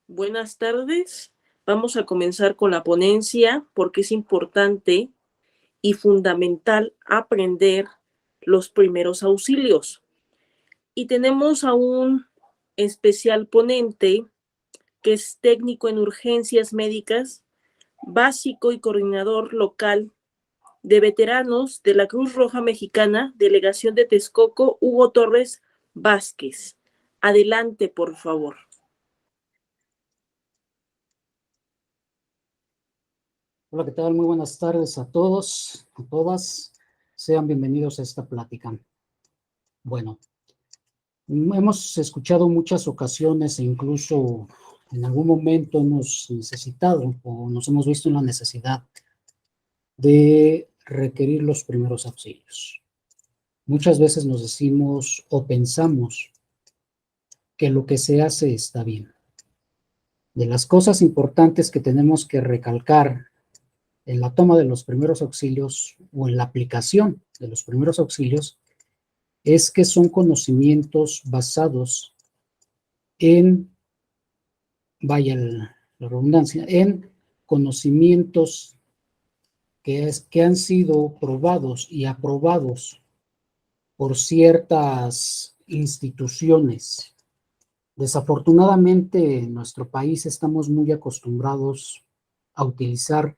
Buenas tardes. Vamos a comenzar con la ponencia porque es importante y fundamental aprender los primeros auxilios. Y tenemos a un especial ponente que es técnico en urgencias médicas, básico y coordinador local de veteranos de la Cruz Roja Mexicana, Delegación de Texcoco, Hugo Torres Vázquez. Adelante, por favor. Hola, ¿qué tal? Muy buenas tardes a todos, a todas. Sean bienvenidos a esta plática. Bueno, hemos escuchado muchas ocasiones e incluso en algún momento hemos necesitado o nos hemos visto en la necesidad de requerir los primeros auxilios. Muchas veces nos decimos o pensamos que lo que se hace está bien. De las cosas importantes que tenemos que recalcar en la toma de los primeros auxilios o en la aplicación de los primeros auxilios es que son conocimientos basados en, vaya la redundancia, en conocimientos que han sido probados y aprobados por ciertas instituciones. Desafortunadamente, en nuestro país estamos muy acostumbrados a utilizar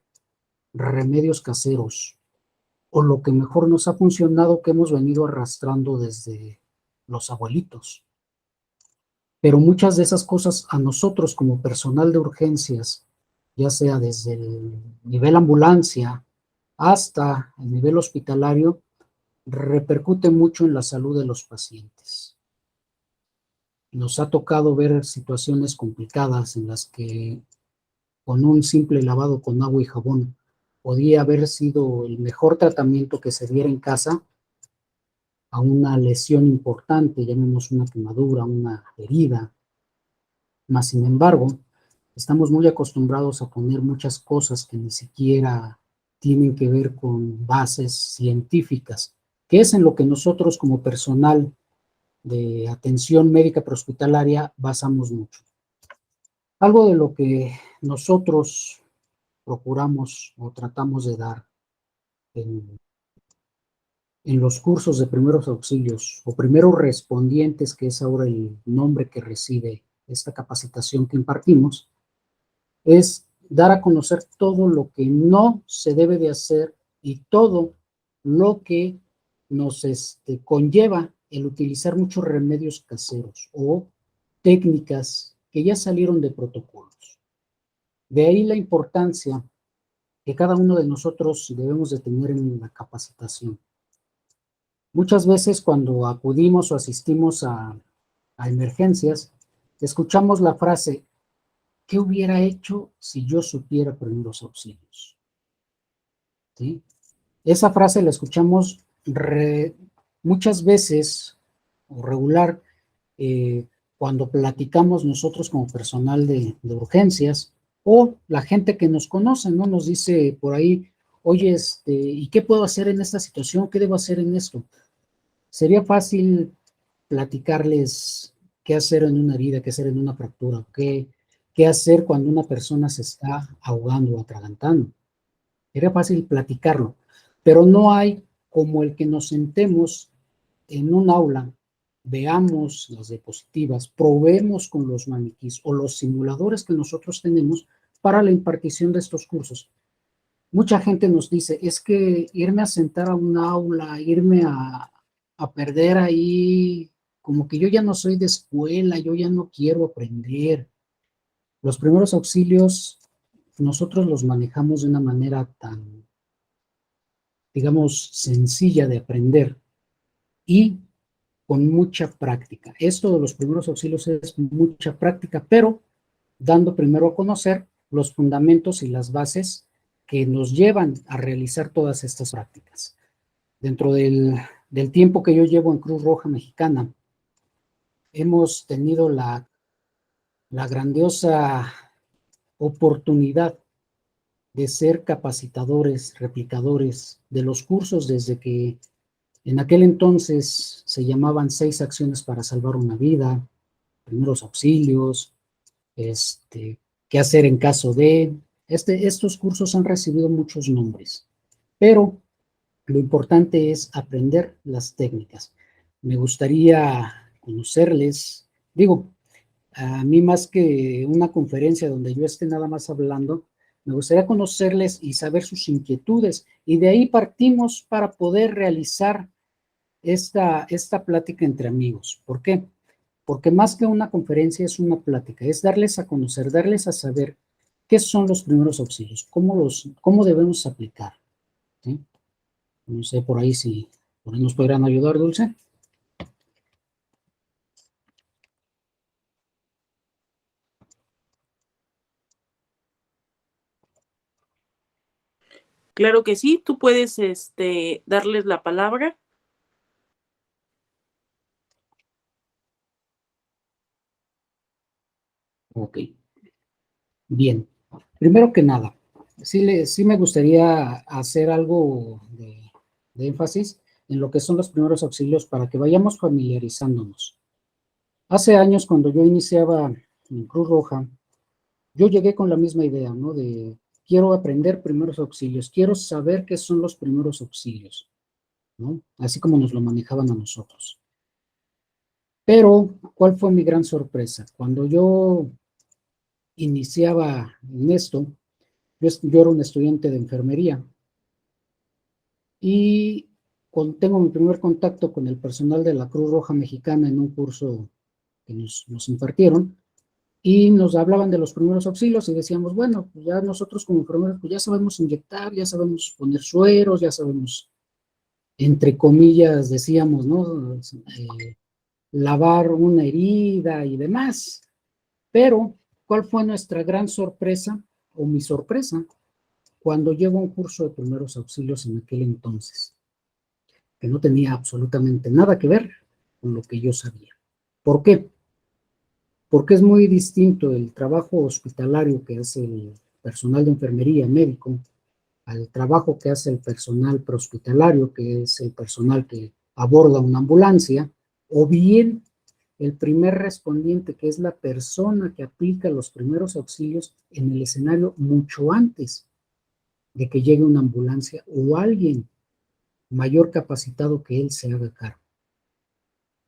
remedios caseros, o lo que mejor nos ha funcionado que hemos venido arrastrando desde los abuelitos. Pero muchas de esas cosas a nosotros como personal de urgencias, ya sea desde el nivel ambulancia hasta el nivel hospitalario, repercute mucho en la salud de los pacientes. Nos ha tocado ver situaciones complicadas en las que con un simple lavado con agua y jabón podía haber sido el mejor tratamiento que se diera en casa a una lesión importante, llamemos una quemadura, una herida. Mas, sin embargo, estamos muy acostumbrados a poner muchas cosas que ni siquiera tienen que ver con bases científicas, que es en lo que nosotros como personal de atención médica prehospitalaria basamos mucho. Algo de lo que nosotros procuramos o tratamos de dar en los cursos de primeros auxilios o primeros respondientes, que es ahora el nombre que recibe esta capacitación que impartimos, es dar a conocer todo lo que no se debe de hacer y todo lo que nos conlleva el utilizar muchos remedios caseros o técnicas que ya salieron de protocolos. De ahí la importancia que cada uno de nosotros debemos de tener en la capacitación. Muchas veces cuando acudimos o asistimos a emergencias, escuchamos la frase: ¿qué hubiera hecho si yo supiera primeros auxilios? ¿Sí? Esa frase la escuchamos muchas veces o regular cuando platicamos nosotros como personal de urgencias, o la gente que nos conoce, ¿no? Nos dice por ahí: oye, ¿y qué puedo hacer en esta situación? ¿Qué debo hacer en esto? Sería fácil platicarles qué hacer en una herida, qué hacer en una fractura, qué hacer cuando una persona se está ahogando o atragantando. Sería fácil platicarlo, pero no hay como el que nos sentemos en un aula, veamos las diapositivas, probemos con los maniquís o los simuladores que nosotros tenemos para la impartición de estos cursos. Mucha gente nos dice: es que irme a sentar a un aula, irme a perder ahí, como que yo ya no soy de escuela, yo ya no quiero aprender. Los primeros auxilios nosotros los manejamos de una manera tan, digamos, sencilla de aprender y con mucha práctica. Esto de los primeros auxilios es mucha práctica, pero dando primero a conocer los fundamentos y las bases que nos llevan a realizar todas estas prácticas. Dentro del tiempo que yo llevo en Cruz Roja Mexicana, hemos tenido la grandiosa oportunidad de ser capacitadores, replicadores de los cursos, desde que en aquel entonces se llamaban 6 acciones para salvar una vida, primeros auxilios, qué hacer en caso de... Estos cursos han recibido muchos nombres, pero lo importante es aprender las técnicas. Me gustaría conocerles, digo, a mí más que una conferencia donde yo esté nada más hablando, me gustaría conocerles y saber sus inquietudes, y de ahí partimos para poder realizar esta plática entre amigos. ¿Por qué? Porque más que una conferencia es una plática, es darles a conocer, darles a saber qué son los primeros auxilios, cómo debemos aplicar, ¿sí? No sé por ahí si por ahí nos podrán ayudar, Dulce. Claro que sí, tú puedes darles la palabra. Ok, bien. Primero que nada, sí me gustaría hacer algo de énfasis en lo que son los primeros auxilios para que vayamos familiarizándonos. Hace años, cuando yo iniciaba en Cruz Roja, yo llegué con la misma idea, ¿no? De quiero aprender primeros auxilios, quiero saber qué son los primeros auxilios, ¿no? Así como nos lo manejaban a nosotros. Pero, ¿cuál fue mi gran sorpresa? Cuando yo iniciaba en esto, yo era un estudiante de enfermería y tengo mi primer contacto con el personal de la Cruz Roja Mexicana en un curso que nos impartieron, y nos hablaban de los primeros auxilios y decíamos, bueno, pues ya nosotros como enfermeros pues ya sabemos inyectar, ya sabemos poner sueros, ya sabemos, entre comillas, decíamos, ¿no? Lavar una herida y demás. Pero, ¿cuál fue nuestra gran sorpresa o mi sorpresa cuando llego a un curso de primeros auxilios en aquel entonces, que no tenía absolutamente nada que ver con lo que yo sabía? ¿Por qué? Porque es muy distinto el trabajo hospitalario que hace el personal de enfermería médico al trabajo que hace el personal prehospitalario, que es el personal que aborda una ambulancia, o bien el primer respondiente, que es la persona que aplica los primeros auxilios en el escenario mucho antes de que llegue una ambulancia o alguien mayor capacitado que él se haga cargo.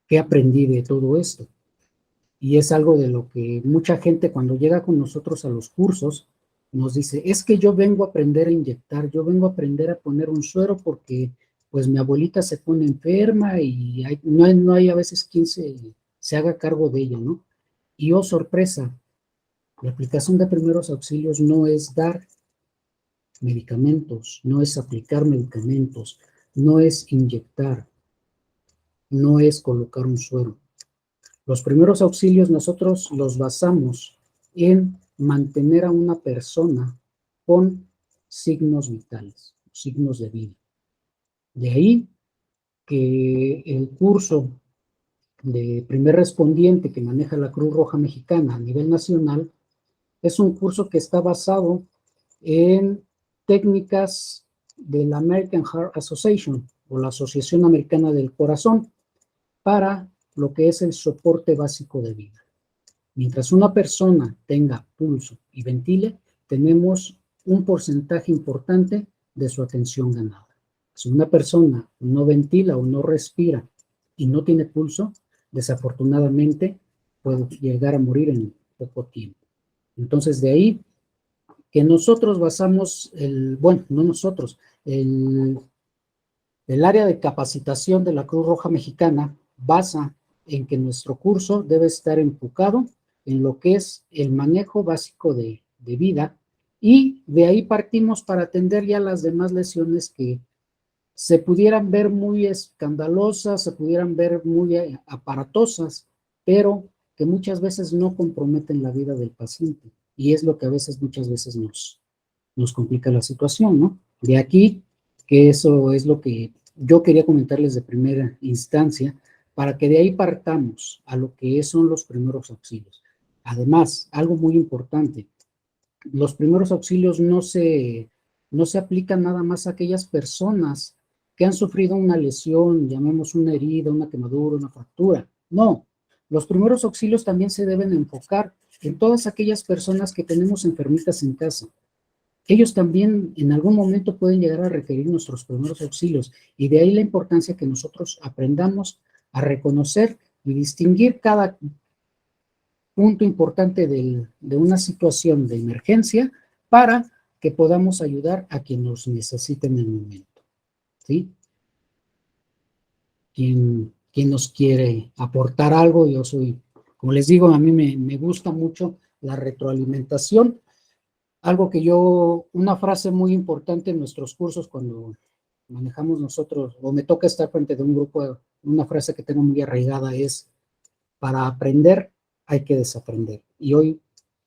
¿Qué aprendí de todo esto? Y es algo de lo que mucha gente cuando llega con nosotros a los cursos nos dice, es que yo vengo a aprender a inyectar, yo vengo a aprender a poner un suero porque pues mi abuelita se pone enferma y no hay a veces quien se haga cargo de ella, ¿no? Y oh sorpresa, la aplicación de primeros auxilios no es dar medicamentos, no es aplicar medicamentos, no es inyectar, no es colocar un suero. Los primeros auxilios nosotros los basamos en mantener a una persona con signos vitales, signos de vida. De ahí que el curso de primer respondiente que maneja la Cruz Roja Mexicana a nivel nacional es un curso que está basado en técnicas de la American Heart Association o la Asociación Americana del Corazón para lo que es el soporte básico de vida. Mientras una persona tenga pulso y ventile, tenemos un porcentaje importante de su atención ganada. Si una persona no ventila o no respira y no tiene pulso, desafortunadamente puede llegar a morir en poco tiempo. Entonces, de ahí que nosotros basamos bueno, no nosotros, el área de capacitación de la Cruz Roja Mexicana basa en que nuestro curso debe estar enfocado en lo que es el manejo básico de vida, y de ahí partimos para atender ya las demás lesiones que se pudieran ver muy escandalosas, se pudieran ver muy aparatosas, pero que muchas veces no comprometen la vida del paciente, y es lo que muchas veces nos complica la situación, ¿no? De aquí que eso es lo que yo quería comentarles de primera instancia, para que de ahí partamos a lo que son los primeros auxilios. Además, algo muy importante, los primeros auxilios no se aplican nada más a aquellas personas que han sufrido una lesión, llamemos una herida, una quemadura, una fractura. No, los primeros auxilios también se deben enfocar en todas aquellas personas que tenemos enfermitas en casa. Ellos también en algún momento pueden llegar a requerir nuestros primeros auxilios, y de ahí la importancia que nosotros aprendamos a reconocer y distinguir cada punto importante de una situación de emergencia para que podamos ayudar a quien nos necesite en el momento, ¿sí? ¿Quién nos quiere aportar algo? Yo soy, como les digo, a mí me gusta mucho la retroalimentación. Algo que una frase muy importante en nuestros cursos cuando manejamos nosotros, o me toca estar frente de un grupo, una frase que tengo muy arraigada es: para aprender hay que desaprender. Y hoy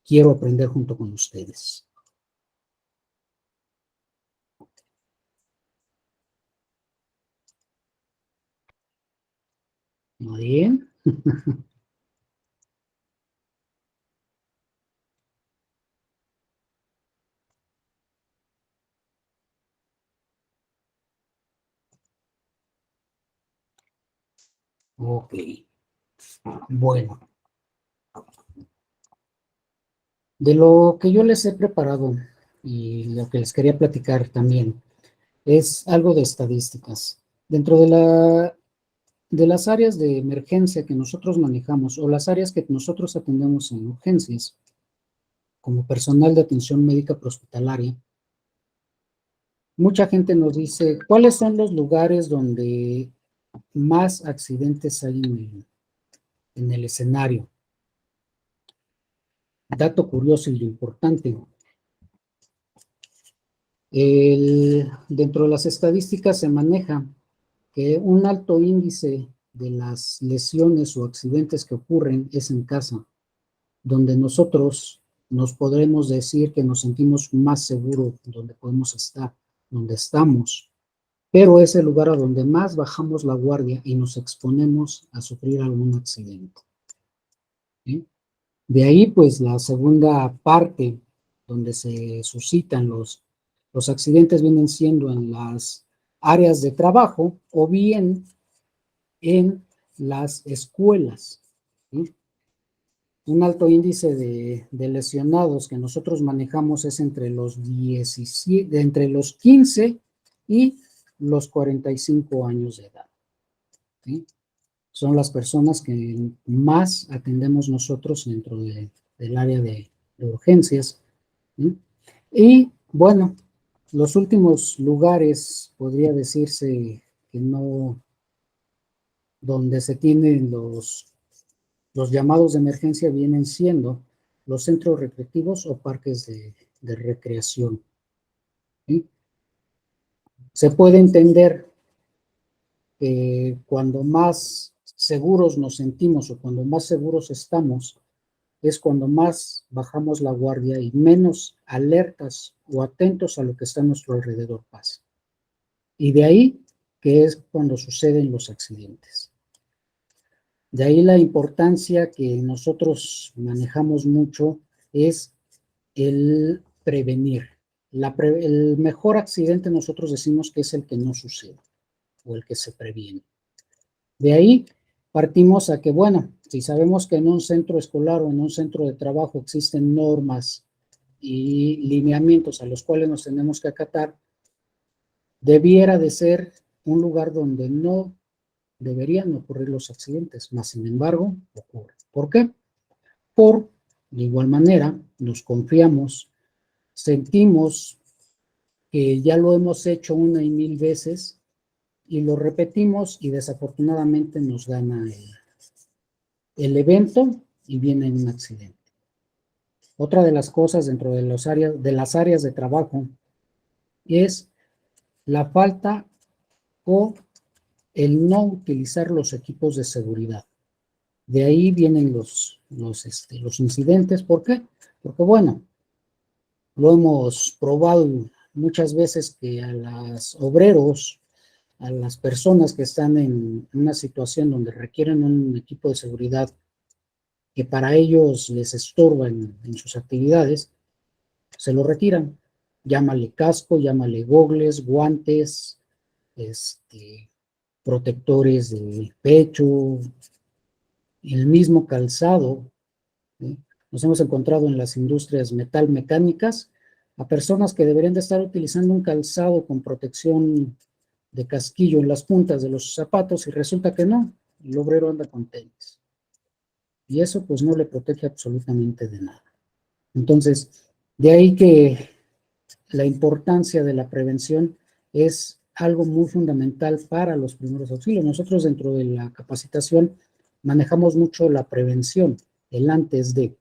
quiero aprender junto con ustedes. Muy bien. Ok. Bueno, de lo que yo les he preparado y lo que les quería platicar también es algo de estadísticas. Dentro de las áreas de emergencia que nosotros manejamos o las áreas que nosotros atendemos en urgencias, como personal de atención médica prehospitalaria, mucha gente nos dice, ¿cuáles son los lugares donde más accidentes hay en el escenario? Dato curioso y importante. Dentro de las estadísticas se maneja que un alto índice de las lesiones o accidentes que ocurren es en casa, donde nosotros nos podremos decir que nos sentimos más seguros, donde podemos estar, donde estamos, pero es el lugar a donde más bajamos la guardia y nos exponemos a sufrir algún accidente. ¿Sí? De ahí, pues, la segunda parte donde se suscitan los accidentes vienen siendo en las áreas de trabajo o bien en las escuelas. ¿Sí? Un alto índice de lesionados que nosotros manejamos es entre los 17, entre los 15 y los 45 años de edad. ¿Sí? Son las personas que más atendemos nosotros dentro del área de urgencias. ¿Sí? Y bueno, los últimos lugares, podría decirse que no, donde se tienen los llamados de emergencia vienen siendo los centros recreativos o parques de recreación. ¿Sí? Se puede entender que cuando más seguros nos sentimos o cuando más seguros estamos, es cuando más bajamos la guardia y menos alertas o atentos a lo que está a nuestro alrededor pasa. Y de ahí que es cuando suceden los accidentes. De ahí la importancia que nosotros manejamos mucho es el prevenir. El mejor accidente nosotros decimos que es el que no sucede o el que se previene. De ahí partimos a que, bueno, si sabemos que en un centro escolar o en un centro de trabajo existen normas y lineamientos a los cuales nos tenemos que acatar, debiera de ser un lugar donde no deberían ocurrir los accidentes, mas sin embargo ocurre. ¿Por qué? Por, de igual manera, nos confiamos, sentimos que ya lo hemos hecho una y mil veces y lo repetimos y desafortunadamente nos gana el evento y viene un accidente. Otra de las cosas dentro de las áreas de trabajo es la falta o el no utilizar los equipos de seguridad. De ahí vienen los incidentes. ¿Por qué? Porque, bueno, lo hemos probado muchas veces que a los obreros, a las personas que están en una situación donde requieren un equipo de seguridad que para ellos les estorba en sus actividades, se lo retiran. Llámale casco, llámale gogles, guantes, protectores de pecho, el mismo calzado, ¿sí? Nos hemos encontrado en las industrias metalmecánicas a personas que deberían de estar utilizando un calzado con protección de casquillo en las puntas de los zapatos y resulta que no, el obrero anda con tenis. Y eso pues no le protege absolutamente de nada. Entonces, de ahí que la importancia de la prevención es algo muy fundamental para los primeros auxilios. Nosotros dentro de la capacitación manejamos mucho la prevención, el antes de.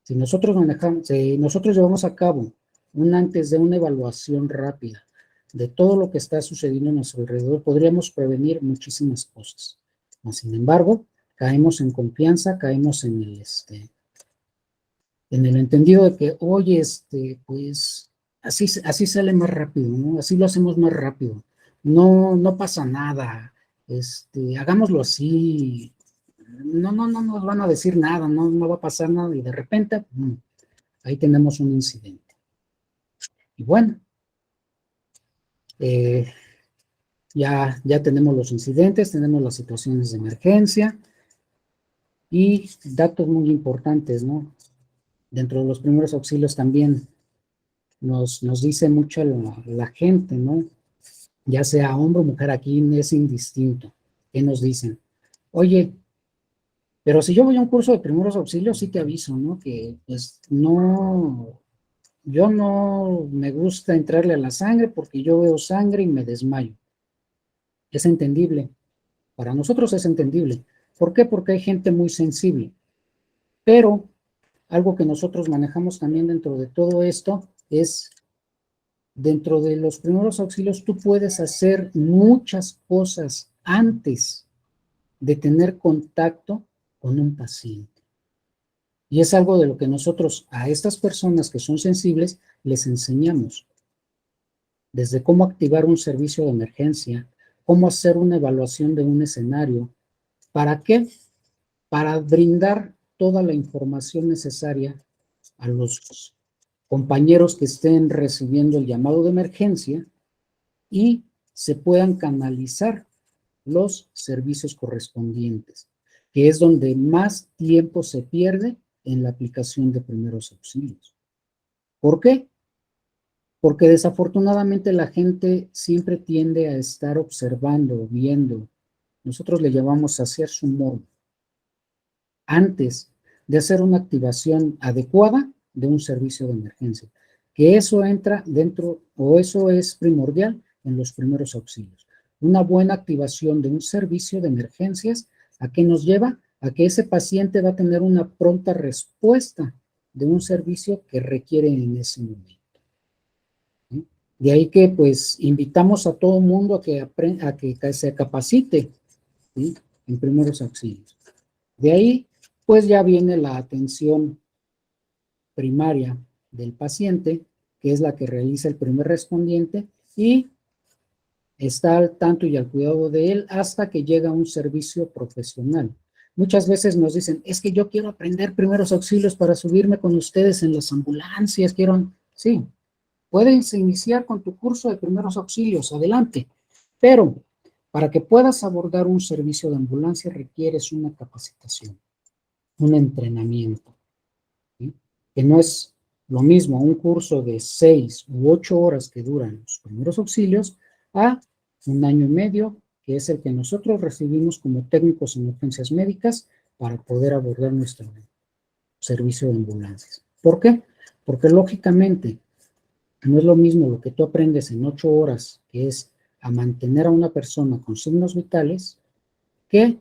Si nosotros llevamos a cabo un antes de una evaluación rápida de todo lo que está sucediendo a nuestro alrededor, podríamos prevenir muchísimas cosas. Sin embargo, caemos en confianza, caemos en el entendido de que, oye, pues, así sale más rápido, ¿no? Así lo hacemos más rápido. No pasa nada. Hagámoslo así. No nos van a decir nada, no va a pasar nada, y de repente, ahí tenemos un incidente. Y bueno, ya tenemos los incidentes, tenemos las situaciones de emergencia, y datos muy importantes, ¿no? Dentro de los primeros auxilios también nos dice mucho la gente, ¿no? Ya sea hombre o mujer, aquí es indistinto. ¿Qué nos dicen? Oye, pero si yo voy a un curso de primeros auxilios, sí te aviso, ¿no? Que pues no, yo no me gusta entrarle a la sangre porque yo veo sangre y me desmayo. Es entendible. Para nosotros es entendible. ¿Por qué? Porque hay gente muy sensible. Pero algo que nosotros manejamos también dentro de todo esto es, dentro de los primeros auxilios, tú puedes hacer muchas cosas antes de tener contacto con un paciente. Y es algo de lo que nosotros a estas personas que son sensibles les enseñamos. Desde cómo activar un servicio de emergencia, cómo hacer una evaluación de un escenario. ¿Para qué? Para brindar toda la información necesaria a los compañeros que estén recibiendo el llamado de emergencia y se puedan canalizar los servicios correspondientes, que es donde más tiempo se pierde en la aplicación de primeros auxilios. ¿Por qué? Porque desafortunadamente la gente siempre tiende a estar observando, viendo. Nosotros le llamamos a hacer su modo antes de hacer una activación adecuada de un servicio de emergencia. Que eso entra dentro, o eso es primordial en los primeros auxilios. Una buena activación de un servicio de emergencias, ¿a qué nos lleva? A que ese paciente va a tener una pronta respuesta de un servicio que requiere en ese momento. ¿Sí? De ahí que, pues, invitamos a todo el mundo a que se capacite, ¿sí?, en primeros auxilios. De ahí, pues, ya viene la atención primaria del paciente, que es la que realiza el primer respondiente, y está al tanto y al cuidado de él hasta que llega un servicio profesional. Muchas veces nos dicen, es que yo quiero aprender primeros auxilios para subirme con ustedes en las ambulancias, Sí, puedes iniciar con tu curso de primeros auxilios, adelante, pero para que puedas abordar un servicio de ambulancia requieres una capacitación, un entrenamiento, ¿sí? Que no es lo mismo un curso de 6 u 8 horas que duran los primeros auxilios a 1 año y medio, que es el que nosotros recibimos como técnicos en urgencias médicas para poder abordar nuestro servicio de ambulancias. ¿Por qué? Porque lógicamente no es lo mismo lo que tú aprendes en 8 horas, que es a mantener a una persona con signos vitales, que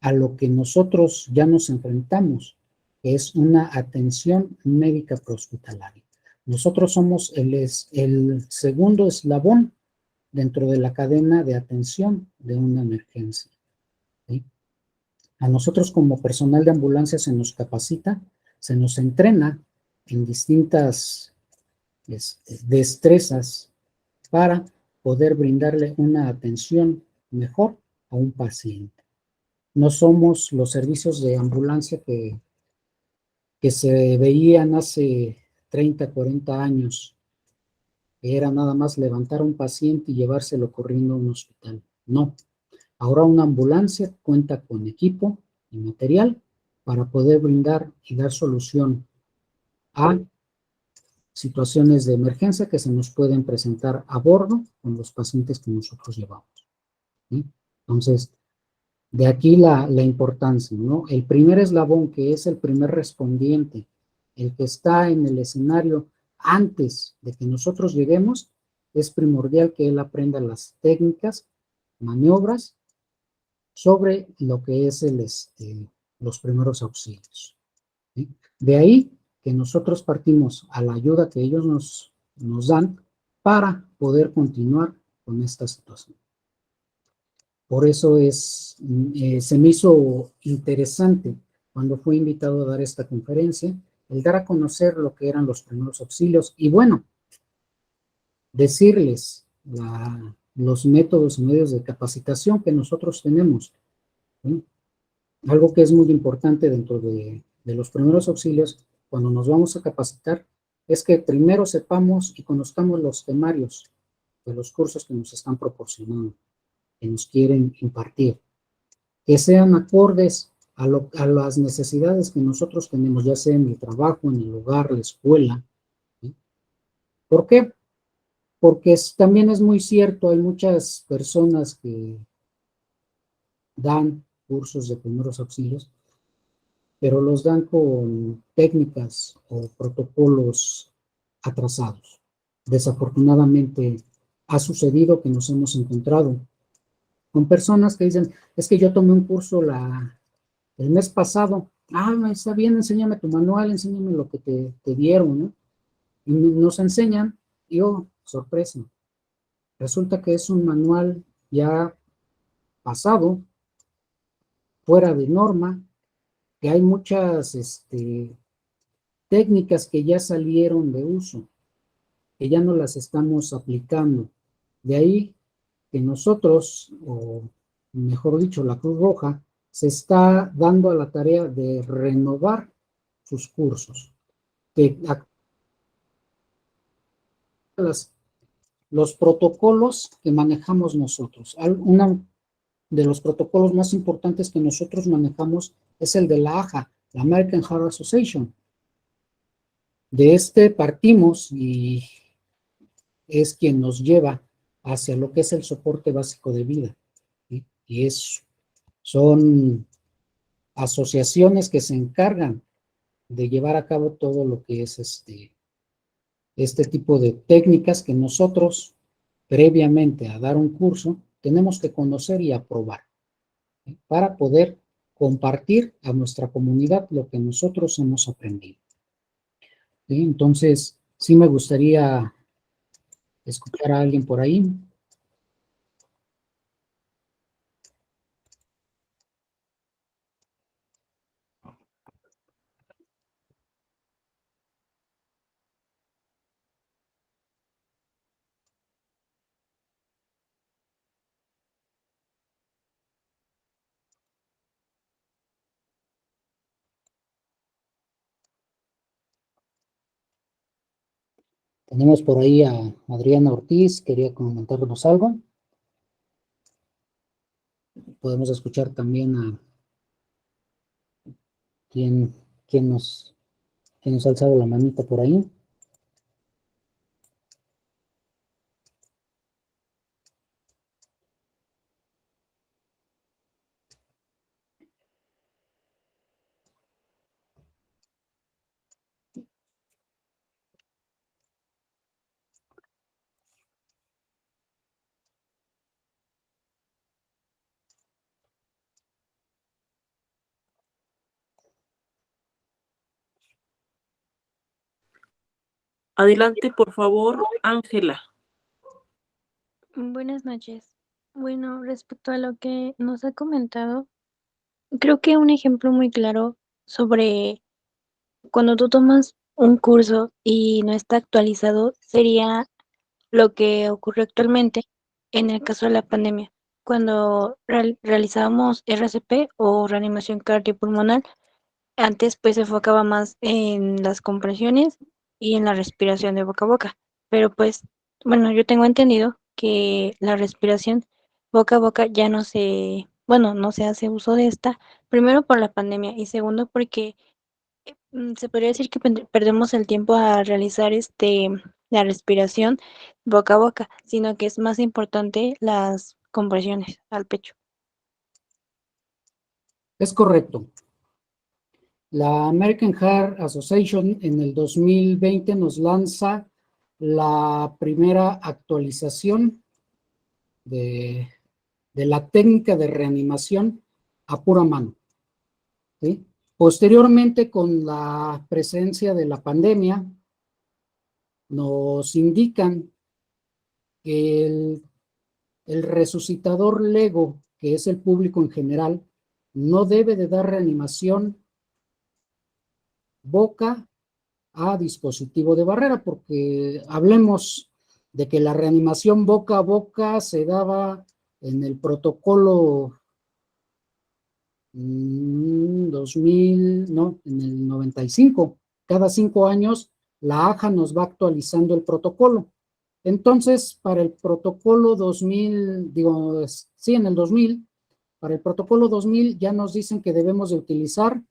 a lo que nosotros ya nos enfrentamos, que es una atención médica prehospitalaria. Nosotros somos el segundo eslabón dentro de la cadena de atención de una emergencia, ¿sí? A nosotros como personal de ambulancia se nos capacita, se nos entrena en distintas destrezas para poder brindarle una atención mejor a un paciente. No somos los servicios de ambulancia que se veían hace 30, 40 años, que era nada más levantar a un paciente y llevárselo corriendo a un hospital. No, ahora una ambulancia cuenta con equipo, y material para poder brindar y dar solución a situaciones de emergencia que se nos pueden presentar a bordo con los pacientes que nosotros llevamos, ¿sí? Entonces, de aquí la importancia, ¿no? El primer eslabón, que es el primer respondiente, el que está en el escenario antes de que nosotros lleguemos, es primordial que él aprenda las técnicas, maniobras, sobre lo que es los primeros auxilios, ¿sí? De ahí que nosotros partimos a la ayuda que ellos nos dan para poder continuar con esta situación. Por eso se me hizo interesante cuando fui invitado a dar esta conferencia, el dar a conocer lo que eran los primeros auxilios y bueno, decirles los métodos y medios de capacitación que nosotros tenemos, ¿sí? Algo que es muy importante dentro de los primeros auxilios, cuando nos vamos a capacitar, es que primero sepamos y conozcamos los temarios de los cursos que nos están proporcionando, que nos quieren impartir, que sean acordes a las necesidades que nosotros tenemos, ya sea en el trabajo, en el hogar, la escuela, ¿sí? ¿Por qué? Porque también es muy cierto, hay muchas personas que dan cursos de primeros auxilios, pero los dan con técnicas o protocolos atrasados. Desafortunadamente ha sucedido que nos hemos encontrado con personas que dicen, es que yo tomé un curso el mes pasado, está bien, enséñame tu manual, enséñame lo que te dieron, ¿no? Y nos enseñan, y oh, sorpresa, resulta que es un manual ya pasado, fuera de norma, que hay muchas técnicas que ya salieron de uso, que ya no las estamos aplicando. De ahí que nosotros, o mejor dicho, la Cruz Roja, se está dando a la tarea de renovar sus cursos, que los protocolos que manejamos nosotros. Uno de los protocolos más importantes que nosotros manejamos es el de la AHA, la American Heart Association. De partimos y es quien nos lleva hacia lo que es el soporte básico de vida, ¿sí? Y son asociaciones que se encargan de llevar a cabo todo lo que es este tipo de técnicas que nosotros, previamente a dar un curso, tenemos que conocer y aprobar, ¿sí? Para poder compartir a nuestra comunidad lo que nosotros hemos aprendido, ¿sí? Entonces, sí me gustaría escuchar a alguien por ahí. Tenemos por ahí a Adriana Ortiz, quería comentarnos algo. Podemos escuchar también a quien, quien nos, quien nos ha alzado la manita por ahí. Adelante, por favor, Ángela. Buenas noches. Bueno, respecto a lo que nos ha comentado, creo que un ejemplo muy claro sobre cuando tú tomas un curso y no está actualizado sería lo que ocurrió actualmente en el caso de la pandemia. Cuando realizábamos RCP o reanimación cardiopulmonar, antes pues se enfocaba más en las compresiones y en la respiración de boca a boca, pero pues, bueno, yo tengo entendido que la respiración boca a boca ya no se bueno, no se hace uso de esta, primero por la pandemia y segundo porque se podría decir que perdemos el tiempo a realizar la respiración boca a boca, sino que es más importante las compresiones al pecho. Es correcto. La American Heart Association en el 2020 nos lanza la primera actualización de la técnica de reanimación a pura mano, ¿sí? Posteriormente, con la presencia de la pandemia, nos indican que el resucitador LEGO, que es el público en general, no debe de dar reanimación boca a dispositivo de barrera, porque hablemos de que la reanimación boca a boca se daba en el protocolo 2000, no, en el 95. Cada 5 años la AJA nos va actualizando el protocolo. Entonces, para el protocolo 2000, digo, sí, en el 2000, para el protocolo 2000 ya nos dicen que debemos de utilizar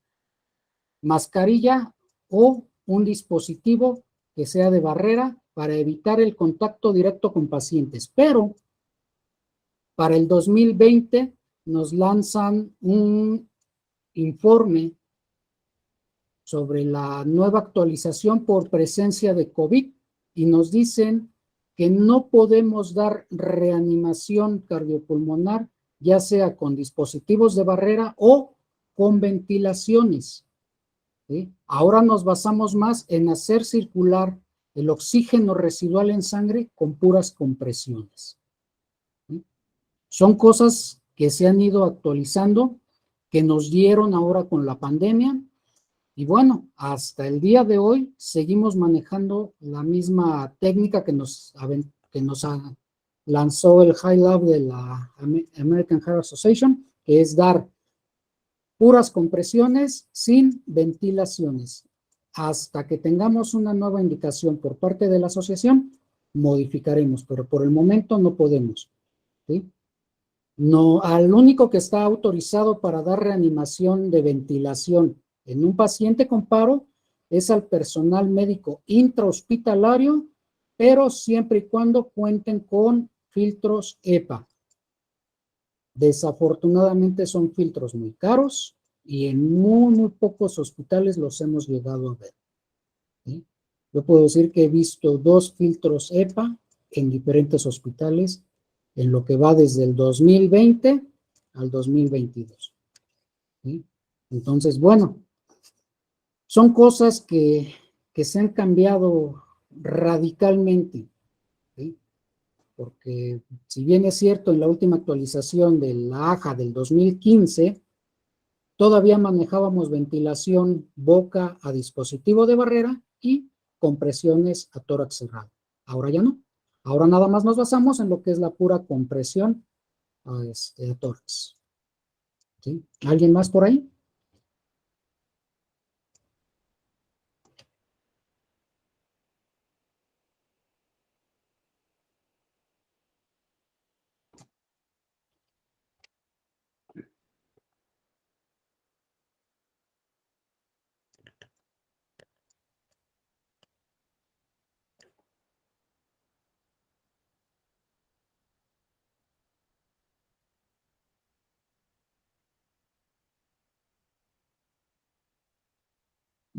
mascarilla o un dispositivo que sea de barrera para evitar el contacto directo con pacientes. Pero para el 2020 nos lanzan un informe sobre la nueva actualización por presencia de COVID y nos dicen que no podemos dar reanimación cardiopulmonar, ya sea con dispositivos de barrera o con ventilaciones, ¿sí? Ahora nos basamos más en hacer circular el oxígeno residual en sangre con puras compresiones, ¿sí? Son cosas que se han ido actualizando, que nos dieron ahora con la pandemia. Y bueno, hasta el día de hoy seguimos manejando la misma técnica que nos lanzó el High Lab de la American Heart Association, que es dar puras compresiones sin ventilaciones. Hasta que tengamos una nueva indicación por parte de la asociación, modificaremos, pero por el momento no podemos, ¿sí? No, al único que está autorizado para dar reanimación de ventilación en un paciente con paro es al personal médico intrahospitalario, pero siempre y cuando cuenten con filtros EPA. Desafortunadamente son filtros muy caros y en muy pocos hospitales los hemos llegado a ver, ¿sí? Yo puedo decir que he visto 2 filtros EPA en diferentes hospitales en lo que va desde el 2020 al 2022, ¿sí? Entonces, bueno, son cosas que se han cambiado radicalmente, ¿sí? Porque si bien es cierto, en la última actualización de la AJA del 2015, todavía manejábamos ventilación boca a dispositivo de barrera y compresiones a tórax cerrado. Ahora ya no. Ahora nada más nos basamos en lo que es la pura compresión a tórax, ¿sí? ¿Alguien más por ahí?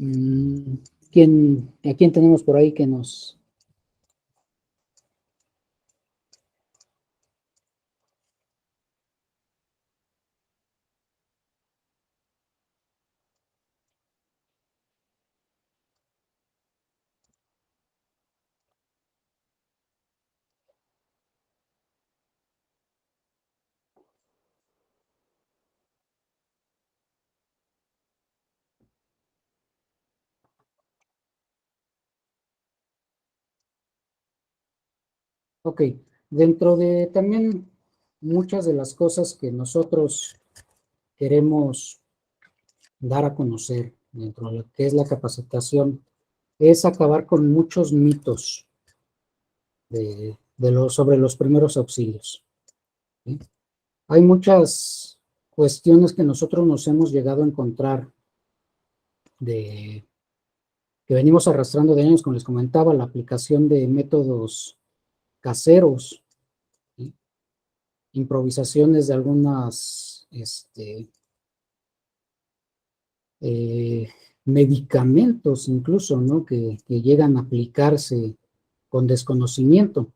¿A quién tenemos por ahí que nos... Ok, dentro de también muchas de las cosas que nosotros queremos dar a conocer dentro de lo que es la capacitación es acabar con muchos mitos sobre los primeros auxilios, ¿sí? Hay muchas cuestiones que nosotros nos hemos llegado a encontrar que venimos arrastrando de años, como les comentaba, la aplicación de métodos caseros, ¿sí? Improvisaciones de algunas medicamentos incluso, ¿no? Que llegan a aplicarse con desconocimiento,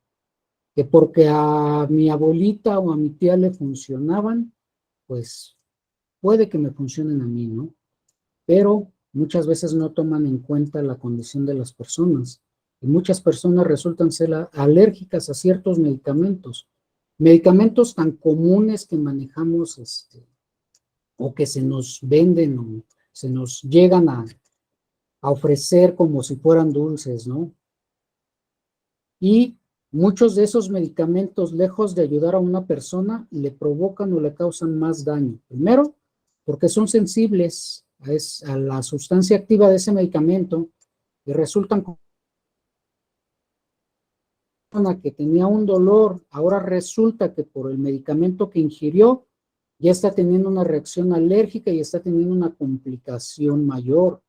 que porque a mi abuelita o a mi tía le funcionaban, pues puede que me funcionen a mí, ¿no? Pero muchas veces no toman en cuenta la condición de las personas. Y muchas personas resultan ser alérgicas a ciertos medicamentos. Medicamentos tan comunes que manejamos o que se nos venden o se nos llegan a ofrecer como si fueran dulces, ¿no? Y muchos de esos medicamentos, lejos de ayudar a una persona, le provocan o le causan más daño. Primero, porque son sensibles a la sustancia activa de ese medicamento y resultan con una persona que tenía un dolor, ahora resulta que por el medicamento que ingirió ya está teniendo una reacción alérgica y está teniendo una complicación mayor.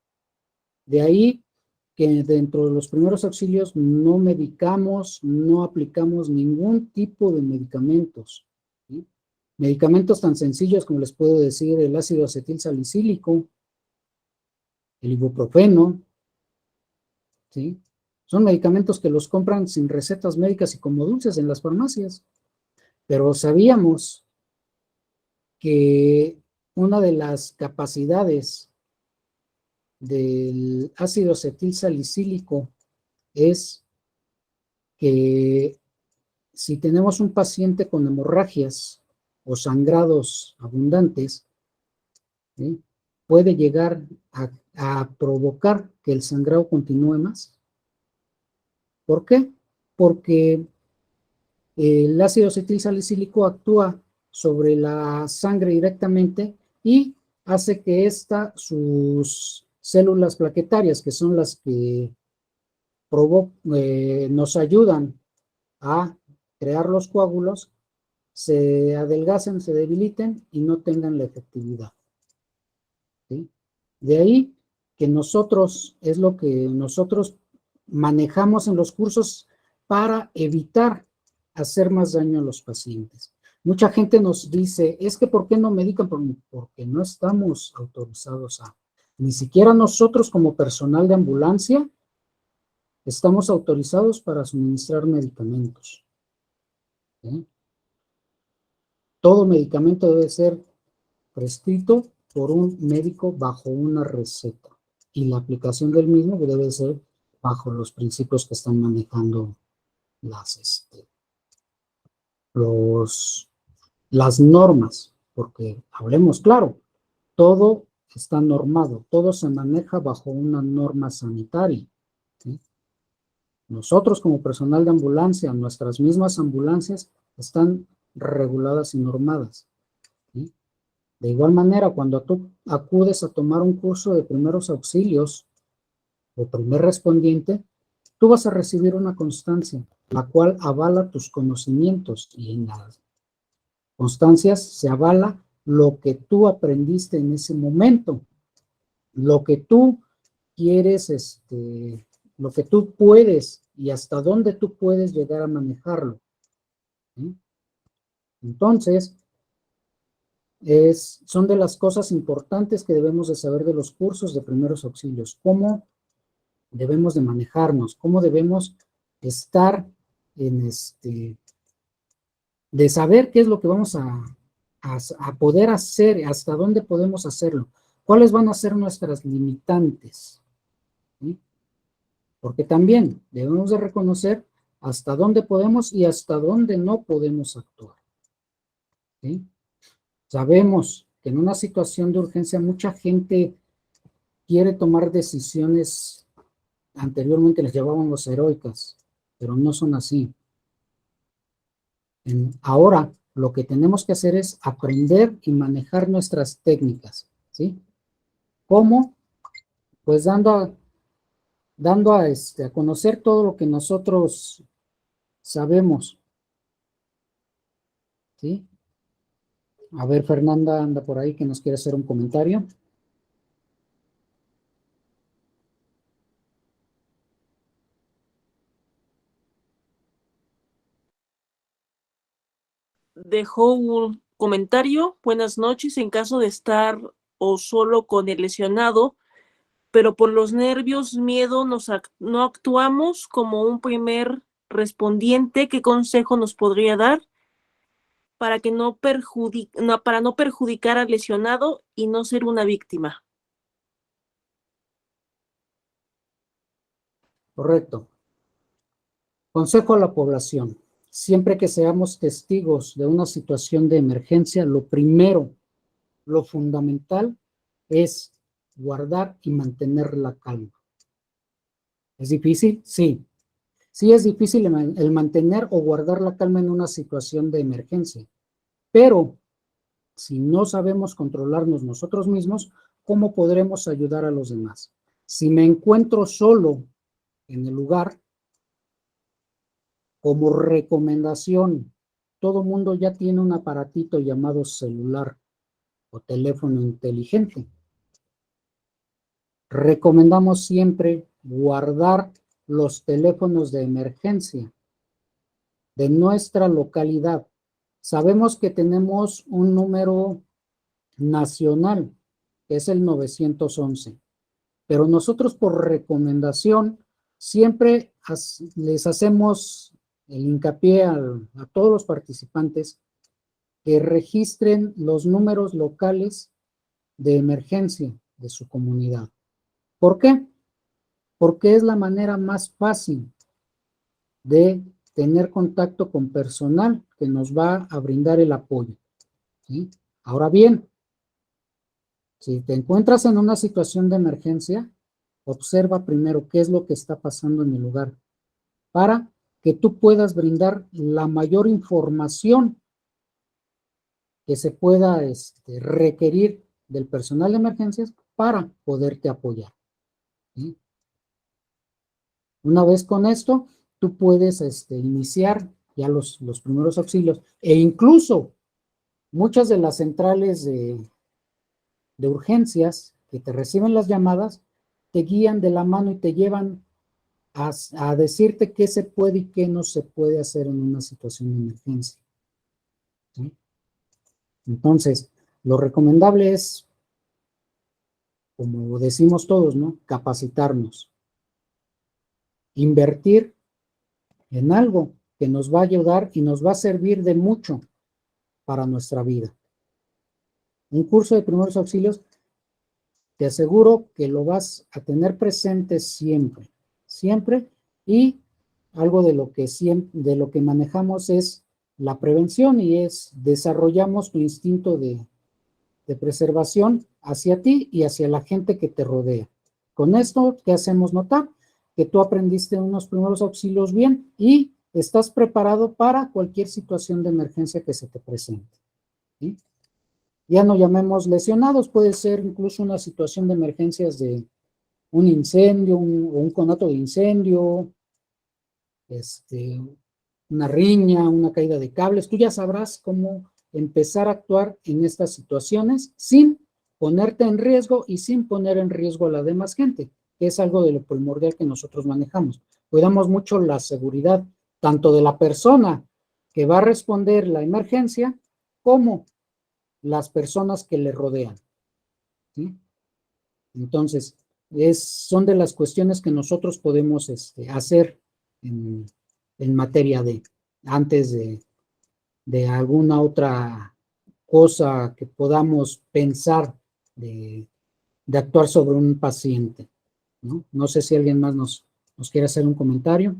De ahí que dentro de los primeros auxilios no medicamos, no aplicamos ningún tipo de medicamentos, ¿sí? Medicamentos tan sencillos como les puedo decir el ácido acetil salicílico, el ibuprofeno, ¿sí? Son medicamentos que los compran sin recetas médicas y como dulces en las farmacias. Pero sabíamos que una de las capacidades del ácido acetil salicílico es que si tenemos un paciente con hemorragias o sangrados abundantes, ¿sí? Puede llegar a provocar que el sangrado continúe más. ¿Por qué? Porque el ácido acetilsalicílico actúa sobre la sangre directamente y hace que sus células plaquetarias, que son las que nos ayudan a crear los coágulos, se adelgacen, se debiliten y no tengan la efectividad, ¿sí? De ahí que es lo que nosotros manejamos en los cursos para evitar hacer más daño a los pacientes. Mucha gente nos dice, es que ¿por qué no medican? Porque no estamos autorizados ni siquiera nosotros como personal de ambulancia estamos autorizados para suministrar medicamentos, ¿sí? Todo medicamento debe ser prescrito por un médico bajo una receta y la aplicación del mismo debe ser bajo los principios que están manejando las normas, porque hablemos claro, todo está normado, todo se maneja bajo una norma sanitaria, ¿sí? Nosotros como personal de ambulancia, nuestras mismas ambulancias están reguladas y normadas, ¿sí? De igual manera, cuando tú acudes a tomar un curso de primeros auxilios o primer respondiente, tú vas a recibir una constancia, la cual avala tus conocimientos y en las constancias se avala lo que tú aprendiste en ese momento, lo que tú quieres, lo que tú puedes y hasta dónde tú puedes llegar a manejarlo, ¿sí? Entonces, son de las cosas importantes que debemos de saber de los cursos de primeros auxilios, cómo debemos de manejarnos, cómo debemos estar de saber qué es lo que vamos a poder hacer, hasta dónde podemos hacerlo, cuáles van a ser nuestras limitantes, ¿sí? Porque también debemos de reconocer hasta dónde podemos y hasta dónde no podemos actuar, ¿sí? Sabemos que en una situación de urgencia mucha gente quiere tomar decisiones, anteriormente les llamábamos heroicas, pero no son así. Ahora lo que tenemos que hacer es aprender y manejar nuestras técnicas, ¿sí? ¿Cómo? Pues dando a conocer todo lo que nosotros sabemos, ¿sí? A ver, Fernanda anda por ahí que nos quiere hacer un comentario. Dejó un comentario. Buenas noches. En caso de estar o solo con el lesionado, pero por los nervios, miedo, no actuamos como un primer respondiente, ¿qué consejo nos podría dar para que para no perjudicar al lesionado y no ser una víctima? Correcto. Consejo a la población. Siempre que seamos testigos de una situación de emergencia, lo primero, lo fundamental es guardar y mantener la calma. ¿Es difícil? Sí. Sí es difícil el mantener o guardar la calma en una situación de emergencia, pero si no sabemos controlarnos nosotros mismos, ¿cómo podremos ayudar a los demás? Si me encuentro solo en el lugar, como recomendación, todo mundo ya tiene un aparatito llamado celular o teléfono inteligente. Recomendamos siempre guardar los teléfonos de emergencia de nuestra localidad. Sabemos que tenemos un número nacional, que es el 911, pero nosotros por recomendación siempre les hacemos el hincapié a todos los participantes que registren los números locales de emergencia de su comunidad. ¿Por qué? Porque es la manera más fácil de tener contacto con personal que nos va a brindar el apoyo, ¿sí? Ahora bien, si te encuentras en una situación de emergencia, observa primero qué es lo que está pasando en el lugar para que tú puedas brindar la mayor información que se pueda requerir del personal de emergencias para poderte apoyar, ¿sí? Una vez con esto, tú puedes iniciar ya los primeros auxilios e incluso muchas de las centrales de urgencias que te reciben las llamadas te guían de la mano y te llevan a decirte qué se puede y qué no se puede hacer en una situación de emergencia, ¿sí? Entonces, lo recomendable es, como decimos todos, ¿no? Capacitarnos, invertir en algo que nos va a ayudar y nos va a servir de mucho para nuestra vida. Un curso de primeros auxilios, te aseguro que lo vas a tener presente siempre, siempre, y algo de lo que manejamos es la prevención y desarrollamos tu instinto de preservación hacia ti y hacia la gente que te rodea. Con esto, ¿qué hacemos notar? Que tú aprendiste unos primeros auxilios bien y estás preparado para cualquier situación de emergencia que se te presente, ¿sí? Ya no llamemos lesionados, puede ser incluso una situación de emergencias de un incendio, un conato de incendio, una riña, una caída de cables. Tú ya sabrás cómo empezar a actuar en estas situaciones sin ponerte en riesgo y sin poner en riesgo a la demás gente, que es algo de lo primordial que nosotros manejamos. Cuidamos mucho la seguridad tanto de la persona que va a responder la emergencia como las personas que le rodean, ¿sí? Entonces, son de las cuestiones que nosotros podemos hacer en materia antes de alguna otra cosa que podamos pensar de actuar sobre un paciente, ¿no? No sé si alguien más nos quiere hacer un comentario.